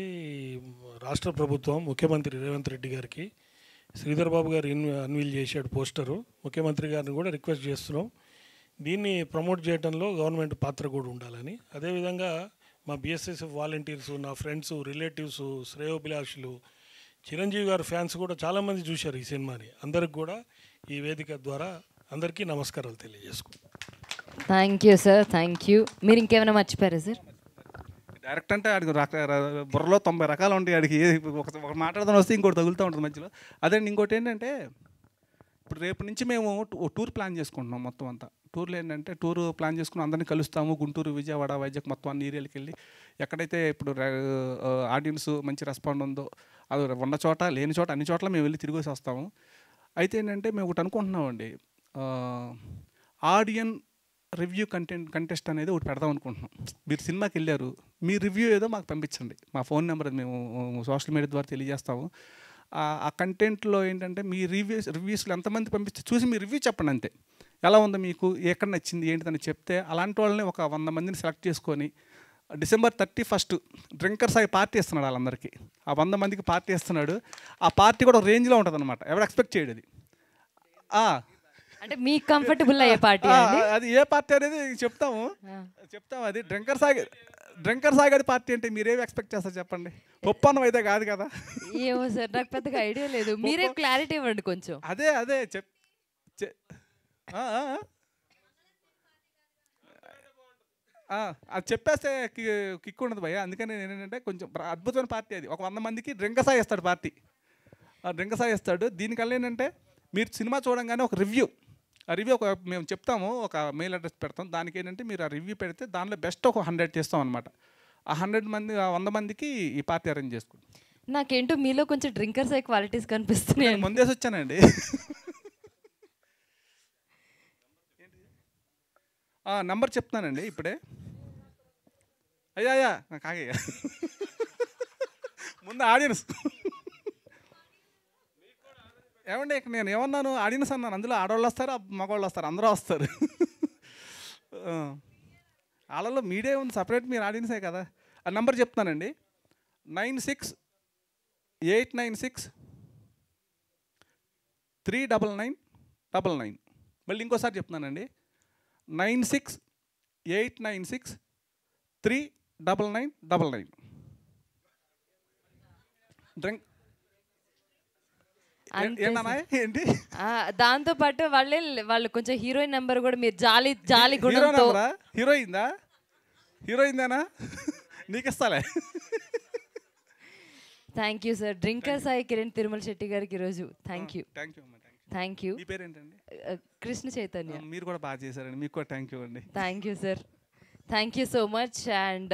రాష్ట్ర ప్రభుత్వం ముఖ్యమంత్రి రేవంత్ రెడ్డి గారికి శ్రీధర్ బాబు గారు అన్వీల్ చేశాడు పోస్టరు, ముఖ్యమంత్రి గారిని కూడా రిక్వెస్ట్ చేస్తున్నాం దీన్ని ప్రమోట్ చేయడంలో గవర్నమెంట్ పాత్ర కూడా ఉండాలని. అదేవిధంగా మా బిఎస్ఎస్ఎఫ్ వాలంటీర్సు, నా ఫ్రెండ్స్, రిలేటివ్స్, శ్రేయోభిలాషులు, చిరంజీవి గారు ఫ్యాన్స్ కూడా చాలామంది చూశారు ఈ సినిమాని. అందరికి కూడా ఈ వేదిక ద్వారా అందరికీ నమస్కారాలు తెలియజేసుకుంటాం. Thank you sir, thank you. మీరు ఇంకేమైనా మర్చిపోయారా సార్? డైరెక్ట్ అంటే ఆడికి బుర్రలో 90 రకాలు ఉంటాయి. ఆడికి ఒక మాట్లాడదాని వస్తే ఇంకోటి తగులుతూ ఉంటుంది మధ్యలో. అదే ఇంకోటి ఏంటంటే ఇప్పుడు రేపు నుంచి మేము టూర్ ప్లాన్ చేసుకుంటున్నాం మొత్తం అంతా. టూర్లో ఏంటంటే టూర్ ప్లాన్ చేసుకుని అందరినీ కలుస్తాము. గుంటూరు, విజయవాడ, వైజాగ్ మొత్తం అన్ని ఏరియాలకు వెళ్ళి ఎక్కడైతే ఇప్పుడు ఆడియన్స్ మంచి రెస్పాండ్ ఉందో అది ఉన్న చోట లేని చోట అన్ని చోట్ల మేము వెళ్ళి తిరిగేసి వస్తాము. అయితే ఏంటంటే మేము ఒకటి అనుకుంటున్నామండి, ఆడియన్ రివ్యూ కంటెస్ట్ అనేది ఒకటి పెడదాం అనుకుంటున్నాం. మీరు సినిమాకి వెళ్ళారు, మీ రివ్యూ ఏదో మాకు పంపించండి. మా ఫోన్ నెంబర్ మేము సోషల్ మీడియా ద్వారా తెలియజేస్తాము. ఆ కంటెంట్లో ఏంటంటే మీ రివ్యూస్లో ఎంతమంది పంపిస్తే చూసి మీ రివ్యూ చెప్పండి అంతే. ఎలా ఉందో మీకు, ఎక్కడ నచ్చింది ఏంటిదని చెప్తే అలాంటి వాళ్ళని ఒక 100 మందిని సెలెక్ట్ చేసుకొని December 31 డ్రింకర్ సాయి పార్టీ ఇస్తున్నాడు వాళ్ళందరికీ. ఆ 100 మందికి పార్టీ ఇస్తున్నాడు. ఆ పార్టీ కూడా ఒక రేంజ్లో ఉంటుంది అనమాట, ఎవరు ఎక్స్పెక్ట్ చేయడు అది. అంటే మీకు కంఫర్టబుల్ అయ్యే పార్టీ అది ఏ పార్టీ అనేది చెప్తాము. అది డ్రింకర్ సాగర్ పార్టీ అంటే మీరేమి ఎక్స్పెక్ట్ చేస్తారు చెప్పండి? పొప్పన్నం అయితే కాదు కదా. ఏమో సార్, నాకు పెద్దగా ఐడియా లేదు, మీరే క్లారిటీ ఇవ్వండి కొంచెం. అదే అది చెప్పేస్తే కిక్ ఉండదు భయ్య. అందుకని నేను ఏంటంటే కొంచెం అద్భుతమైన పార్టీ అది. ఒక 100 మందికి డ్రింకర్ సాయి ఇస్తాడు పార్టీ. డ్రింకర్ సాయి ఇస్తాడు. దీనికల్లా ఏంటంటే మీరు సినిమా చూడంగానే ఒక రివ్యూ, ఆ రివ్యూ మేము చెప్తాము, ఒక మెయిల్ అడ్రస్ పెడతాం. దానికి ఏంటంటే మీరు ఆ రివ్యూ పెడితే దానిలో బెస్ట్ ఒక 100 చేస్తాం అనమాట. ఆ 100 మందికి ఈ పార్టీ అరేంజ్ చేసుకుంటాం. నాకేంటో మీలో కొంచెం డ్రింకర్స్ అయ్యే క్వాలిటీస్ కనిపిస్తున్నాయి. ముందేసి వచ్చానండి. నంబర్ చెప్తానండి ఇప్పుడే. అయ్యా కాగయ్యా ముందు ఆడియన్స్ ఏమండి, ఇక్కడ నేను ఏమన్నాను ఆడియన్స్ అన్నాను. అందులో ఆడవాళ్ళు వస్తారు, మగవాళ్ళు వస్తారు, అందరూ వస్తారు. వాళ్ళలో మీడియా ఉంది సపరేట్, మీరు ఆడియన్సే కదా. ఆ నెంబర్ చెప్తానండి, 9689639999. మళ్ళీ ఇంకోసారి చెప్తున్నానండి, 9689639999. డ్రింక్ ఏంటి దాంతో పాటు వాళ్ళు కొంచెం హీరోయిన్ నెంబర్ కూడా మీరు జాలి గుణంతో. హీరోయిన్దేనా నీకు ఇస్తాలే. Thank you sir. Drinker Sai Kiran Tirumala Shetty గారికి ఈరోజు థ్యాంక్ యూ. Thank you. మీ పేరేంటండి? కృష్ణ చైతన్య. మీరు కూడా బాగా చేశారండి, మీకు కూడా థ్యాంక్ యూ అండి. Thank you sir, thank you so much. And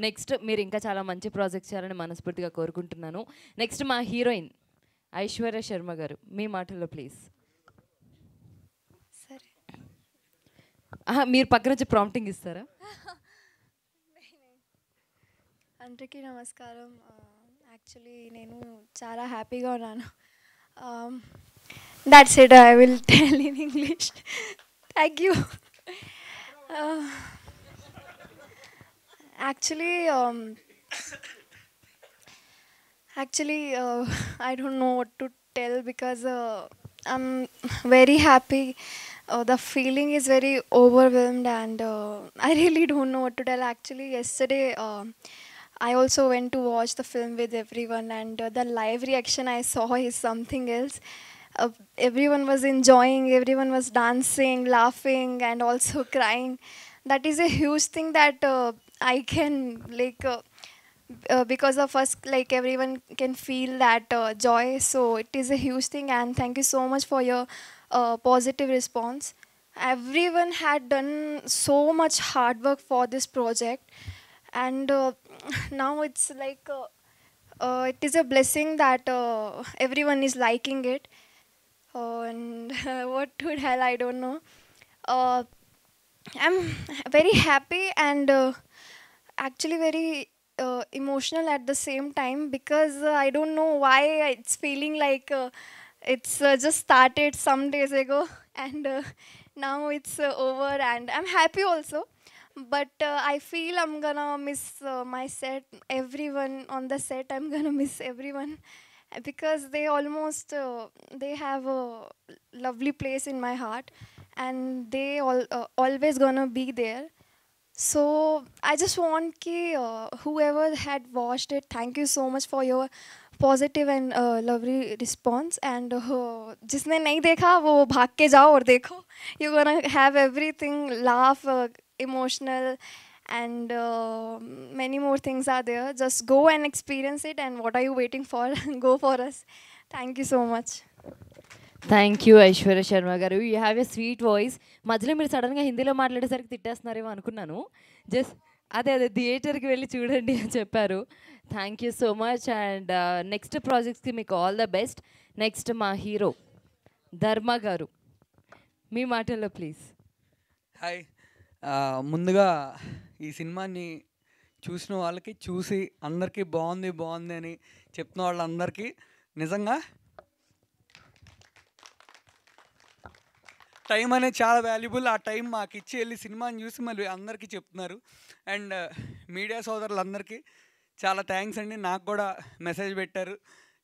next మీరు ఇంకా చాలా మంచి ప్రాజెక్ట్స్ చేయాలని మనస్ఫూర్తిగా కోరుకుంటున్నాను. నెక్స్ట్ మా హీరోయిన్ ఐశ్వర్య శర్మ గారు, మీ మాటల్లో ప్లీజ్. సరే, మీరు పక్కన వచ్చి ప్రాంప్టింగ్ ఇస్తారా? అందరికీ నమస్కారం. యాక్చువల్లీ నేను చాలా హ్యాపీగా ఉన్నాను. That's it, I will tell in English. Thank you. Actually, I don't know what to tell because I'm very happy. The feeling is very overwhelmed and I really don't know what to tell. Actually, yesterday I also went to watch the film with everyone and the live reaction I saw is something else. Everyone was enjoying, everyone was dancing, laughing and also crying. That is a huge thing that I can because of us, everyone can feel that joy. So it is a huge thing and thank you so much for your positive response. Everyone had done so much hard work for this project and now it's it is a blessing that everyone is liking it. And what to tell, I don't know. I'm very happy and actually very emotional at the same time because I don't know why it's feeling like it's just started some days ago and now it's over and I'm happy also, but I feel I'm gonna miss my set, everyone on the set. I'm gonna miss everyone because they almost they have a lovely place in my heart and they always gonna be there. So I just want whoever had watched it, thank you so much for your positive and lovely response. And जिसने नहीं देखा वो भाग के जाओ और देखो. You're gonna have everything, laugh, emotional, and many more things are there. Just go and experience it. And what are you waiting for? Go for us. Thank you so much. Thank you Aishwarya Sharma garu. You have a sweet voice. మధ్యలో మీరు సడన్గా హిందీలో మాట్లాడేసరికి తిట్టేస్తున్నారేమో అనుకున్నాను. Just అదే థియేటర్కి వెళ్ళి చూడండి అని చెప్పారు. Thank you so much. And next ప్రాజెక్ట్స్కి మీకు ఆల్ ద బెస్ట్. నెక్స్ట్ మా హీరో ధర్మ గారు, మీ మాటల్లో ప్లీజ్. హాయ్. ముందుగా ఈ సినిమాని చూసిన వాళ్ళకి, చూసి అందరికీ బాగుంది బాగుంది అని చెప్తున్న వాళ్ళందరికీ నిజంగా టైం అనేది చాలా వాల్యుబుల్. ఆ టైం మాకు ఇచ్చి వెళ్ళి సినిమాని చూసి మళ్ళీ అందరికీ చెప్తున్నారు. అండ్ మీడియా సోదరులందరికీ చాలా థ్యాంక్స్ అండి. నాకు కూడా మెసేజ్ పెట్టారు,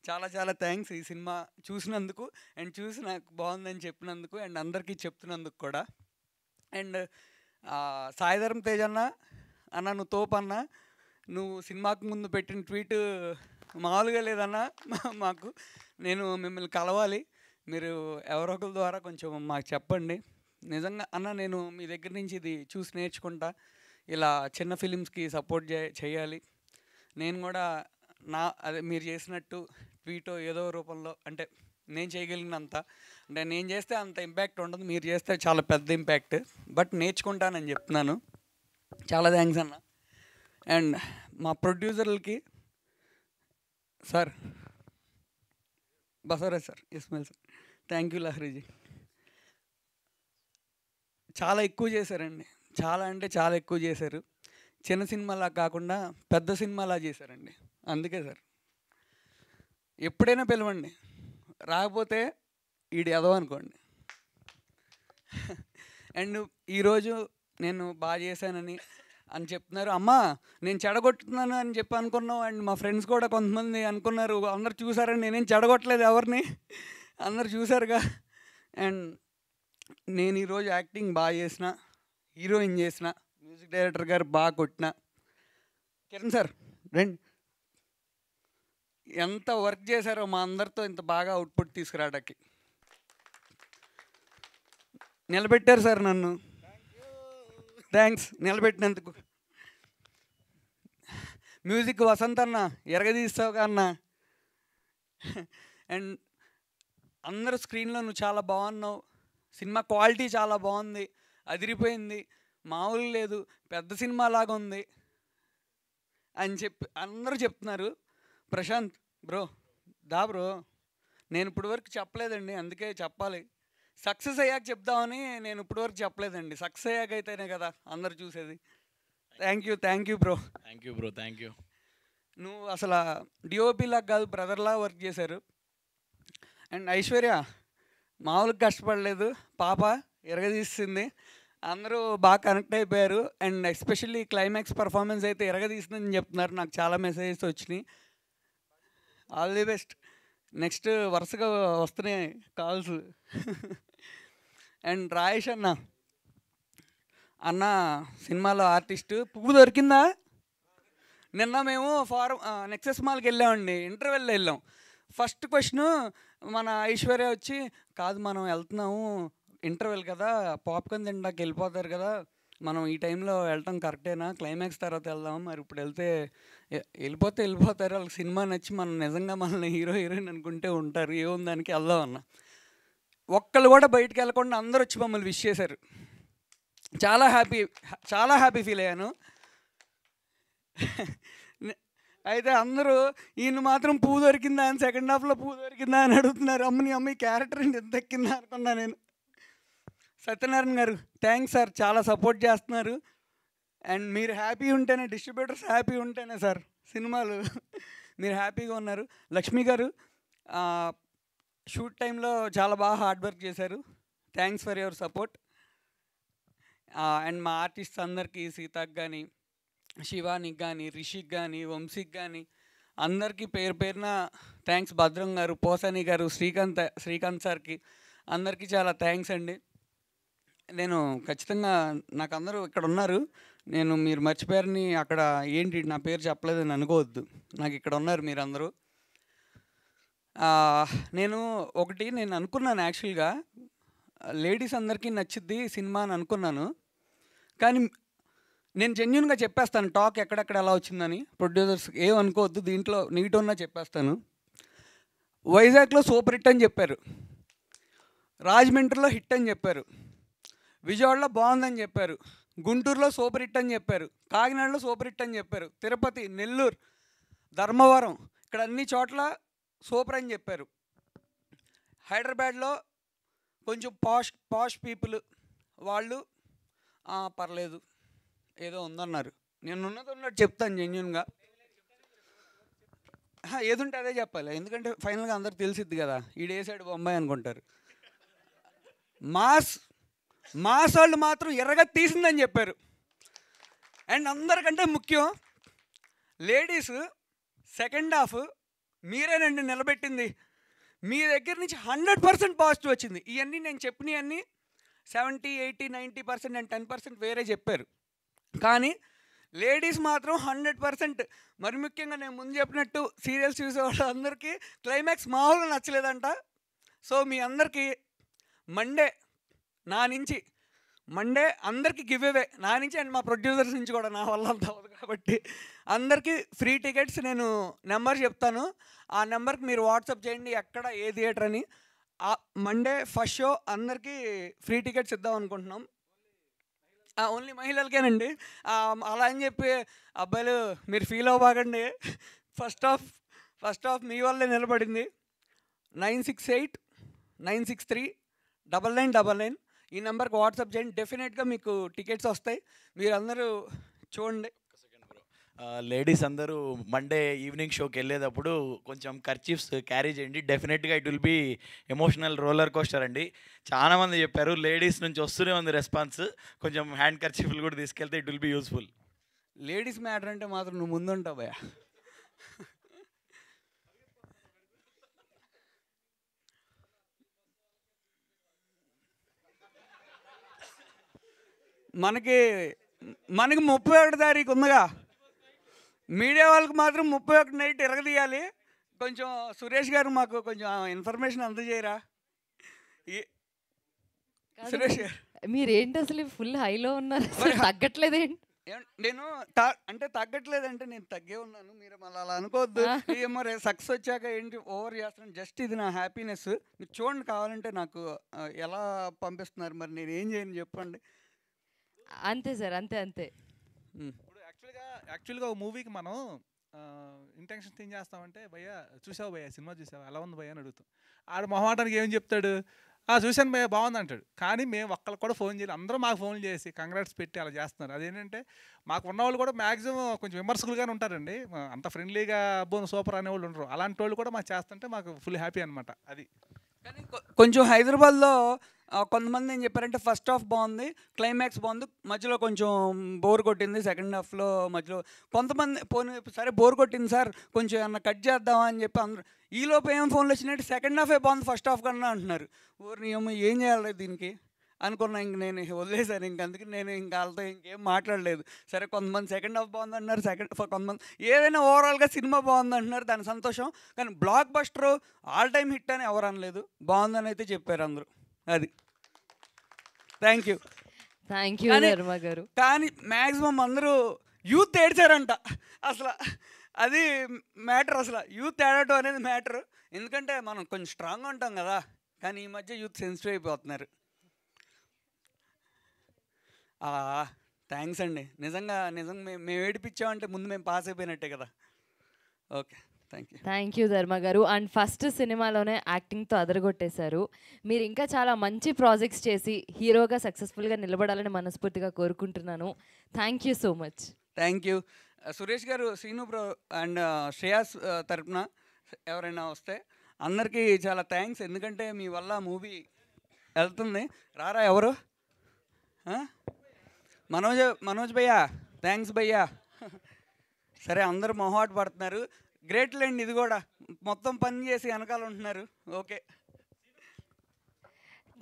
చాలా చాలా థ్యాంక్స్ ఈ సినిమా చూసినందుకు అండ్ చూసి నాకు బాగుందని చెప్పినందుకు అండ్ అందరికీ చెప్తున్నందుకు కూడా. అండ్ సాయిధరం తేజ్ అన్న నువ్వు తోపన్నా, నువ్వు సినిమాకు ముందు పెట్టిన ట్వీట్ మామూలుగా లేదన్నా. మాకు నేను మిమ్మల్ని కలవాలి, మీరు ఎవరో ఒకరి ద్వారా కొంచెం మాకు చెప్పండి. నిజంగా అన్న నేను మీ దగ్గర నుంచి ఇది చూసి నేర్చుకుంటా, ఇలా చిన్న ఫిలిమ్స్కి సపోర్ట్ చేయాలి. నేను కూడా అదే మీరు చేసినట్టు ట్వీటో ఏదో రూపంలో, అంటే నేను చేయగలిగినంత, అంటే నేను చేస్తే అంత ఇంపాక్ట్ ఉండదు, మీరు చేస్తే చాలా పెద్ద ఇంపాక్ట్, బట్ నేర్చుకుంటానని చెప్తున్నాను. చాలా థ్యాంక్స్ అన్న. అండ్ మా ప్రొడ్యూసర్లకి sir, Basavaraj sir, Ismail sir, thank you. లహరీజీ చాలా ఎక్కువ చేశారండి, చాలా అంటే చాలా ఎక్కువ చేశారు. చిన్న సినిమాలా కాకుండా పెద్ద సినిమాలా చేశారండి. అందుకే సార్ ఎప్పుడైనా పిలవండి, రాకపోతే ఈడు ఎదవ అనుకోండి. అండ్ ఈరోజు నేను బాగా చేశానని అని చెప్తున్నారు. అమ్మా నేను చెడగొట్టుతున్నాను అని చెప్పి అనుకున్నాం. అండ్ మా ఫ్రెండ్స్ కూడా కొంతమంది అనుకున్నారు, అందరు చూసారని. నేనేం చెడగొట్టలేదు ఎవరిని, అందరు చూసారుగా. అండ్ నేను ఈరోజు యాక్టింగ్ బాగా చేసిన, హీరోయిన్ చేసిన, మ్యూజిక్ డైరెక్టర్ గారు బాగా కొట్టిన. కిరణ్ సార్ రండి, ఎంత వర్క్ చేశారో మా అందరితో ఇంత బాగా అవుట్పుట్ తీసుకురావడానికి. నిలబెట్టారు సార్ నన్ను, థ్యాంక్స్ నిలబెట్టినందుకు. మ్యూజిక్ వసంత్ అన్న ఎరగదీస్తావుగా అన్న. అండ్ అందరూ స్క్రీన్లో నువ్వు చాలా బాగున్నావు, సినిమా క్వాలిటీ చాలా బాగుంది, అదిరిపోయింది, మామూలు లేదు, పెద్ద సినిమా లాగా ఉంది అని చెప్పి అందరూ చెప్తున్నారు. ప్రశాంత్ బ్రో బ్రో నేను ఇప్పుడు వరకు చెప్పలేదండి, అందుకే చెప్పాలి. సక్సెస్ అయ్యాక చెప్దామని నేను ఇప్పుడు వరకు చెప్పలేదండి. సక్సెస్ అయ్యాక అయితేనే కదా అందరు చూసేది. Thank you bro. Thank you. నువ్వు అసలు డిఓపిలాగా కాదు, బ్రదర్లా వర్క్ చేశారు. అండ్ ఐశ్వర్య మామూలుగా కష్టపడలేదు, పాప ఎరగదీసింది, అందరూ బాగా కనెక్ట్ అయిపోయారు. అండ్ ఎస్పెషల్లీ క్లైమాక్స్ పర్ఫార్మెన్స్ అయితే ఎరగదీసిందని చెప్తున్నారు, నాకు చాలా మెసేజెస్ వచ్చినాయి. All the best. నెక్స్ట్ వరుసగా వస్తున్నాయి కాల్స్. అండ్ రాయేష్ అన్న సినిమాలో ఆర్టిస్టు పువ్వు దొరికిందా? నిన్న మేము నెక్సెస్ మాల్కి వెళ్ళామండి, ఇంటర్వెల్లో వెళ్ళాం. ఫస్ట్ క్వశ్చన్ మన ఐశ్వర్య వచ్చి, కాదు మనం వెళ్తున్నాము ఇంటర్వెల్ కదా, పాప్కార్న్ తినడానికి వెళ్ళిపోతారు కదా, మనం ఈ టైంలో వెళ్ళటం కరెక్టేనా, క్లైమాక్స్ తర్వాత వెళ్దాం, మరి ఇప్పుడు వెళ్తే వెళ్ళిపోతారు, వాళ్ళకి సినిమా నచ్చి మనం నిజంగా మనల్ని హీరోయిన్ అనుకుంటే ఉంటారు, ఏముంది దానికి వెళ్దాం అన్న. ఒక్కళ్ళు కూడా బయటికి వెళ్ళకుండా అందరూ వచ్చి మమ్మల్ని విష్ చేశారు. చాలా హ్యాపీ ఫీల్ అయ్యాను. అయితే అందరూ ఈయన మాత్రం పువ్వు దొరికిందా అని, సెకండ్ హాఫ్లో పువ్వు దొరికిందా అని అడుగుతున్నారు. అమ్మ ఈ క్యారెక్టర్ ఎంత ఎక్కిందా అనుకున్నా నేను. సత్యనారాయణ గారు థ్యాంక్స్ సార్, చాలా సపోర్ట్ చేస్తున్నారు. అండ్ మీరు హ్యాపీ ఉంటేనే, డిస్ట్రిబ్యూటర్స్ హ్యాపీ ఉంటేనే సార్ సినిమాలు, మీరు హ్యాపీగా ఉన్నారు. లక్ష్మి గారు షూట్ టైంలో చాలా బాగా హార్డ్ వర్క్ చేశారు, thanks for your support. And మా ఆర్టిస్ట్ అందరికీ, సీతాకి కానీ, శివానికి కానీ, రిషిక్ కానీ, వంశీకి కానీ అందరికీ పేరు పేరున థ్యాంక్స్. భద్రం గారు, పోసాని గారు, శ్రీకాంత్ సార్కి అందరికీ చాలా థ్యాంక్స్ అండి. నేను ఖచ్చితంగా, నాకు అందరూ ఇక్కడ ఉన్నారు, నేను మీరు మర్చిపోయారని అక్కడ ఏంటి నా పేరు చెప్పలేదని అనుకోవద్దు, నాకు ఇక్కడ ఉన్నారు మీరందరూ. నేను అనుకున్నాను యాక్చువల్గా లేడీస్ అందరికీ నచ్చిద్ది సినిమా అని అనుకున్నాను, కానీ నేను జెన్యున్గా చెప్పేస్తాను టాక్ ఎక్కడెక్కడ ఎలా వచ్చిందని. ప్రొడ్యూసర్స్ ఏమనుకోవద్దు, దీంట్లో నీట్ ఉన్నా చెప్పేస్తాను. వైజాగ్లో సూపర్ హిట్ అని చెప్పారు, రాజమండ్రిలో హిట్ అని చెప్పారు, విజయవాడలో బాగుందని చెప్పారు, గుంటూరులో సూపర్ హిట్ అని చెప్పారు, కాకినాడలో సూపర్ హిట్ అని చెప్పారు, తిరుపతి, నెల్లూరు, ధర్మవరం ఇక్కడ అన్ని చోట్ల సూపర్ అని చెప్పారు. హైదరాబాద్లో కొంచెం పాష్ పీపుల్ వాళ్ళు పర్లేదు ఏదో ఉందన్నారు. నేను ఉన్నట్టు చెప్తాను జెన్యున్గా, ఏదుంటే అదే చెప్పాలి, ఎందుకంటే ఫైనల్గా అందరికి తెలిసిద్ది కదా, ఈడేసాడు బొంబాయి అనుకుంటారు. మాస్ వాళ్ళు మాత్రం ఎర్రగా తీసిందని చెప్పారు. అండ్ అందరికంటే ముఖ్యం లేడీస్ సెకండ్ హాఫ్ మీరేనండి నిలబెట్టింది. మీ దగ్గర నుంచి 100% పాజిటివ్ వచ్చింది. ఇవన్నీ నేను చెప్పినవన్నీ 70, 80, 90% అండ్ 10% వేరే చెప్పారు, కానీ లేడీస్ మాత్రం 100%. మరి ముఖ్యంగా నేను ముందు చెప్పినట్టు సీరియల్స్ చూసే వాళ్ళందరికీ క్లైమాక్స్ మామూలుగా నచ్చలేదంట. సో మీ అందరికీ మండే అందరికీ గివ్ అవే నా నుంచి అండ్ మా ప్రొడ్యూసర్స్ నుంచి కూడా, నా వల్ల అంత అవ్వదు కాబట్టి అందరికీ ఫ్రీ టికెట్స్ నేను నెంబర్ చెప్తాను, ఆ నెంబర్కి మీరు వాట్సాప్ చేయండి ఎక్కడ ఏ థియేటర్ అని. మండే ఫస్ట్ షో అందరికీ ఫ్రీ టికెట్స్ ఇద్దాం అనుకుంటున్నాం. ఓన్లీ మహిళలకేనండి. అలా అని చెప్పి అబ్బాయిలు మీరు ఫీల్ అవ్వకండి. ఫస్ట్ హాఫ్ మీ వల్లే నిలబడింది. 9689639999 ఈ నెంబర్కి వాట్సాప్ చేయండి, డెఫినెట్గా మీకు టికెట్స్ వస్తాయి. మీరందరూ చూడండి. లేడీస్ అందరూ మండే ఈవినింగ్ షోకి వెళ్ళేటప్పుడు కొంచెం కర్చీఫ్స్ క్యారీ చేయండి, డెఫినెట్గా it will be emotional roller coaster అండి. చాలామంది చెప్పారు, లేడీస్ నుంచి వస్తూనే ఉంది రెస్పాన్స్, కొంచెం హ్యాండ్ కర్చీఫ్లు కూడా తీసుకెళ్తే it will be useful. Ladies matter అంటే మాత్రం నువ్వు ముందుంటావు భయ్యా. మనకి 31 తారీఖు ఉందిగా, మీడియా వాళ్ళకి మాత్రం 31 నైట్ ఎరగదీయాలి. కొంచెం సురేష్ గారు మాకు కొంచెం ఇన్ఫర్మేషన్ అందజేయరా? సురేష్ గారు మీరేంటి అసలు ఫుల్ హైలో ఉన్నారు, తగ్గట్లేదేంటి? నేను అంటే తగ్గట్లేదంటే నేను తగ్గే ఉన్నాను, మీరు మళ్ళీ అలా అనుకోవద్దు. ఏమో సక్సెస్ వచ్చాక ఏంటి ఓవర్ చేస్తున్నాను, జస్ట్ ఇది నా హ్యాపీనెస్. మీరు చూడండి, కావాలంటే నాకు ఎలా పంపిస్తున్నారు, మరి నేను ఏం చేయను చెప్పండి. అంతే సార్, అంతే. ఇప్పుడు యాక్చువల్గా ఒక మూవీకి మనం ఇంటెన్షన్స్ ఏం చేస్తామంటే, భయ్యా చూసావు భయ్యా సినిమా చూసావు ఎలా ఉంది భయ్యా అని అడుగుతాం. ఆడు మొహమాటానికి ఏం చెప్తాడు, చూశాను భయ్యా బాగుంది అంటాడు. కానీ మేము ఒక్కళ్ళు కూడా ఫోన్ చేయాలి, అందరూ మాకు ఫోన్ చేసి కంగ్రాట్స్ పెట్టి అలా చేస్తున్నారు. అదేంటంటే మాకు ఉన్న వాళ్ళు కూడా మ్యాక్సిమం కొంచెం విమర్శకులుగానే ఉంటారండి, అంత ఫ్రెండ్లీగా అబ్బో సూపర్ అనేవాళ్ళు ఉండరు. అలాంటి వాళ్ళు కూడా మాకు చేస్తుంటే మాకు ఫుల్ హ్యాపీ అనమాట. అది కానీ కొంచెం హైదరాబాద్లో కొంతమంది ఏం చెప్పారంటే ఫస్ట్ హాఫ్ బాగుంది, క్లైమాక్స్ బాగుంది, మధ్యలో కొంచెం బోర్ కొట్టింది సెకండ్ హాఫ్లో మధ్యలో. కొంతమంది సరే బోర్ కొట్టింది సార్ కొంచెం ఏమన్నా కట్ చేద్దామా అని చెప్పి అందరూ, ఈలోపు ఏం ఫోన్లు వచ్చినట్టు సెకండ్ హాఫే బాగుంది ఫస్ట్ హాఫ్ కన్నా అంటున్నారు. ఊరిని ఏం చేయాలి దీనికి అనుకున్నా, ఇంక నేను వదిలేశాను. అందుకే నేను ఇంకా వాళ్ళతో ఇంకేం మాట్లాడలేదు. సరే కొంతమంది సెకండ్ హాఫ్ బాగుంది అంటున్నారు, కొంతమంది ఏదైనా ఓవరాల్గా సినిమా బాగుంది అంటున్నారు, దాని సంతోషం. కానీ block buster all time hit అని ఎవరు అనలేదు, బాగుందని అయితే చెప్పారు అందరూ. అది థ్యాంక్ యూ ధర్మ గారు. కానీ మ్యాక్సిమం అందరూ యూత్ ఏడ్చారంట. అసలు అది మ్యాటర్, అసలు యూత్ ఏడటం అనేది మ్యాటర్. ఎందుకంటే మనం కొంచెం స్ట్రాంగ్గా ఉంటాం కదా, కానీ ఈ మధ్య యూత్ సెన్సిటివ్ అయిపోతున్నారు. థ్యాంక్స్ అండి, నిజంగా మేము ఏడిపించామంటే ముందు మేము పాస్ అయిపోయినట్టే కదా. ఓకే, థ్యాంక్ యూ ధర్మ గారు. అండ్ ఫస్ట్ సినిమాలోనే యాక్టింగ్తో అదరగొట్టేశారు. మీరు ఇంకా చాలా మంచి ప్రాజెక్ట్స్ చేసి హీరోగా సక్సెస్ఫుల్గా నిలబడాలని మనస్ఫూర్తిగా కోరుకుంటున్నాను. Thank you so much. Thank you Suresh గారు, శ్రీను బ్రో అండ్ శ్రేయాస్ తరపున ఎవరైనా వస్తే అందరికీ చాలా థ్యాంక్స్. ఎందుకంటే మీ వల్ల మూవీ వెళ్తుంది. రారా ఎవరు? మనోజ్ భయ్యా, థ్యాంక్స్ భయ్యా. సరే అందరూ మొహాట్ పడుతున్నారు, గ్రేట్ లేండి. ఇది కూడా మొత్తం పని చేసి వెనకాల ఉంటున్నారు. ఓకే,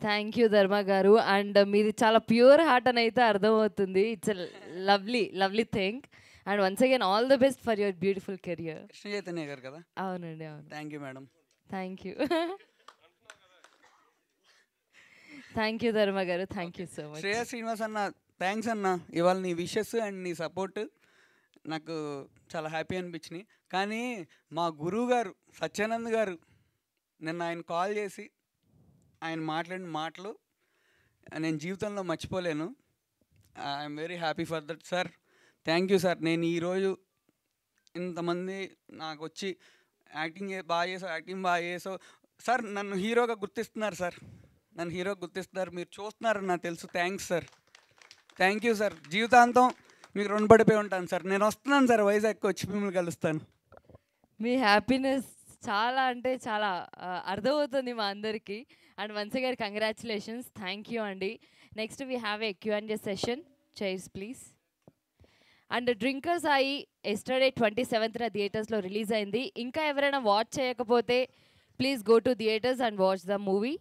థ్యాంక్ యూ ధర్మ గారు. అండ్ మీది చాలా ప్యూర్ హార్ట్ అని అయితే అర్థమవుతుంది. It's lovely thing. And once again all the best for your beautiful career. Krishna Chaitanya గారు కదా? అవునండి, అవును. Thank you madam. Thank you ధర్మ గారు. Thank you so much. Shreyas Srinivas అన్న, థ్యాంక్స్ అన్న. ఇవాళ నీ విషెస్ అండ్ నీ సపోర్ట్ నాకు చాలా హ్యాపీ అనిపించినాయి. కానీ మా గురువు గారు సత్యానంద్ గారు నిన్న ఆయన కాల్ చేసి ఆయన మాట్లాడిన మాటలు నేను జీవితంలో మర్చిపోలేను. I'm very happy for that sir. Thank you sir. నేను ఈరోజు ఇంతమంది నాకు వచ్చి యాక్టింగ్ బాగా చేసావు సార్, నన్ను హీరోగా గుర్తిస్తున్నారు సార్, నన్ను హీరోగా గుర్తిస్తున్నారు, మీరు చూస్తున్నారని నాకు తెలుసు. Thanks sir, thank you sir. జీవితాంతం మీకు రుణపడిపోయి ఉంటాను సార్. నేను వస్తున్నాను సార్, వైజాగ్కి వచ్చి మిమ్మల్ని కలుస్తాను. మీ హ్యాపీనెస్ చాలా అంటే చాలా అర్థమవుతుంది మా అందరికీ. And once again congratulations, thank you అండి. Next we have a Q&A session. Chairs please. And drinker Sai yesterday 27th థియేటర్స్లో రిలీజ్ అయింది. ఇంకా ఎవరైనా వాచ్ చేయకపోతే please go to theatres and watch the movie.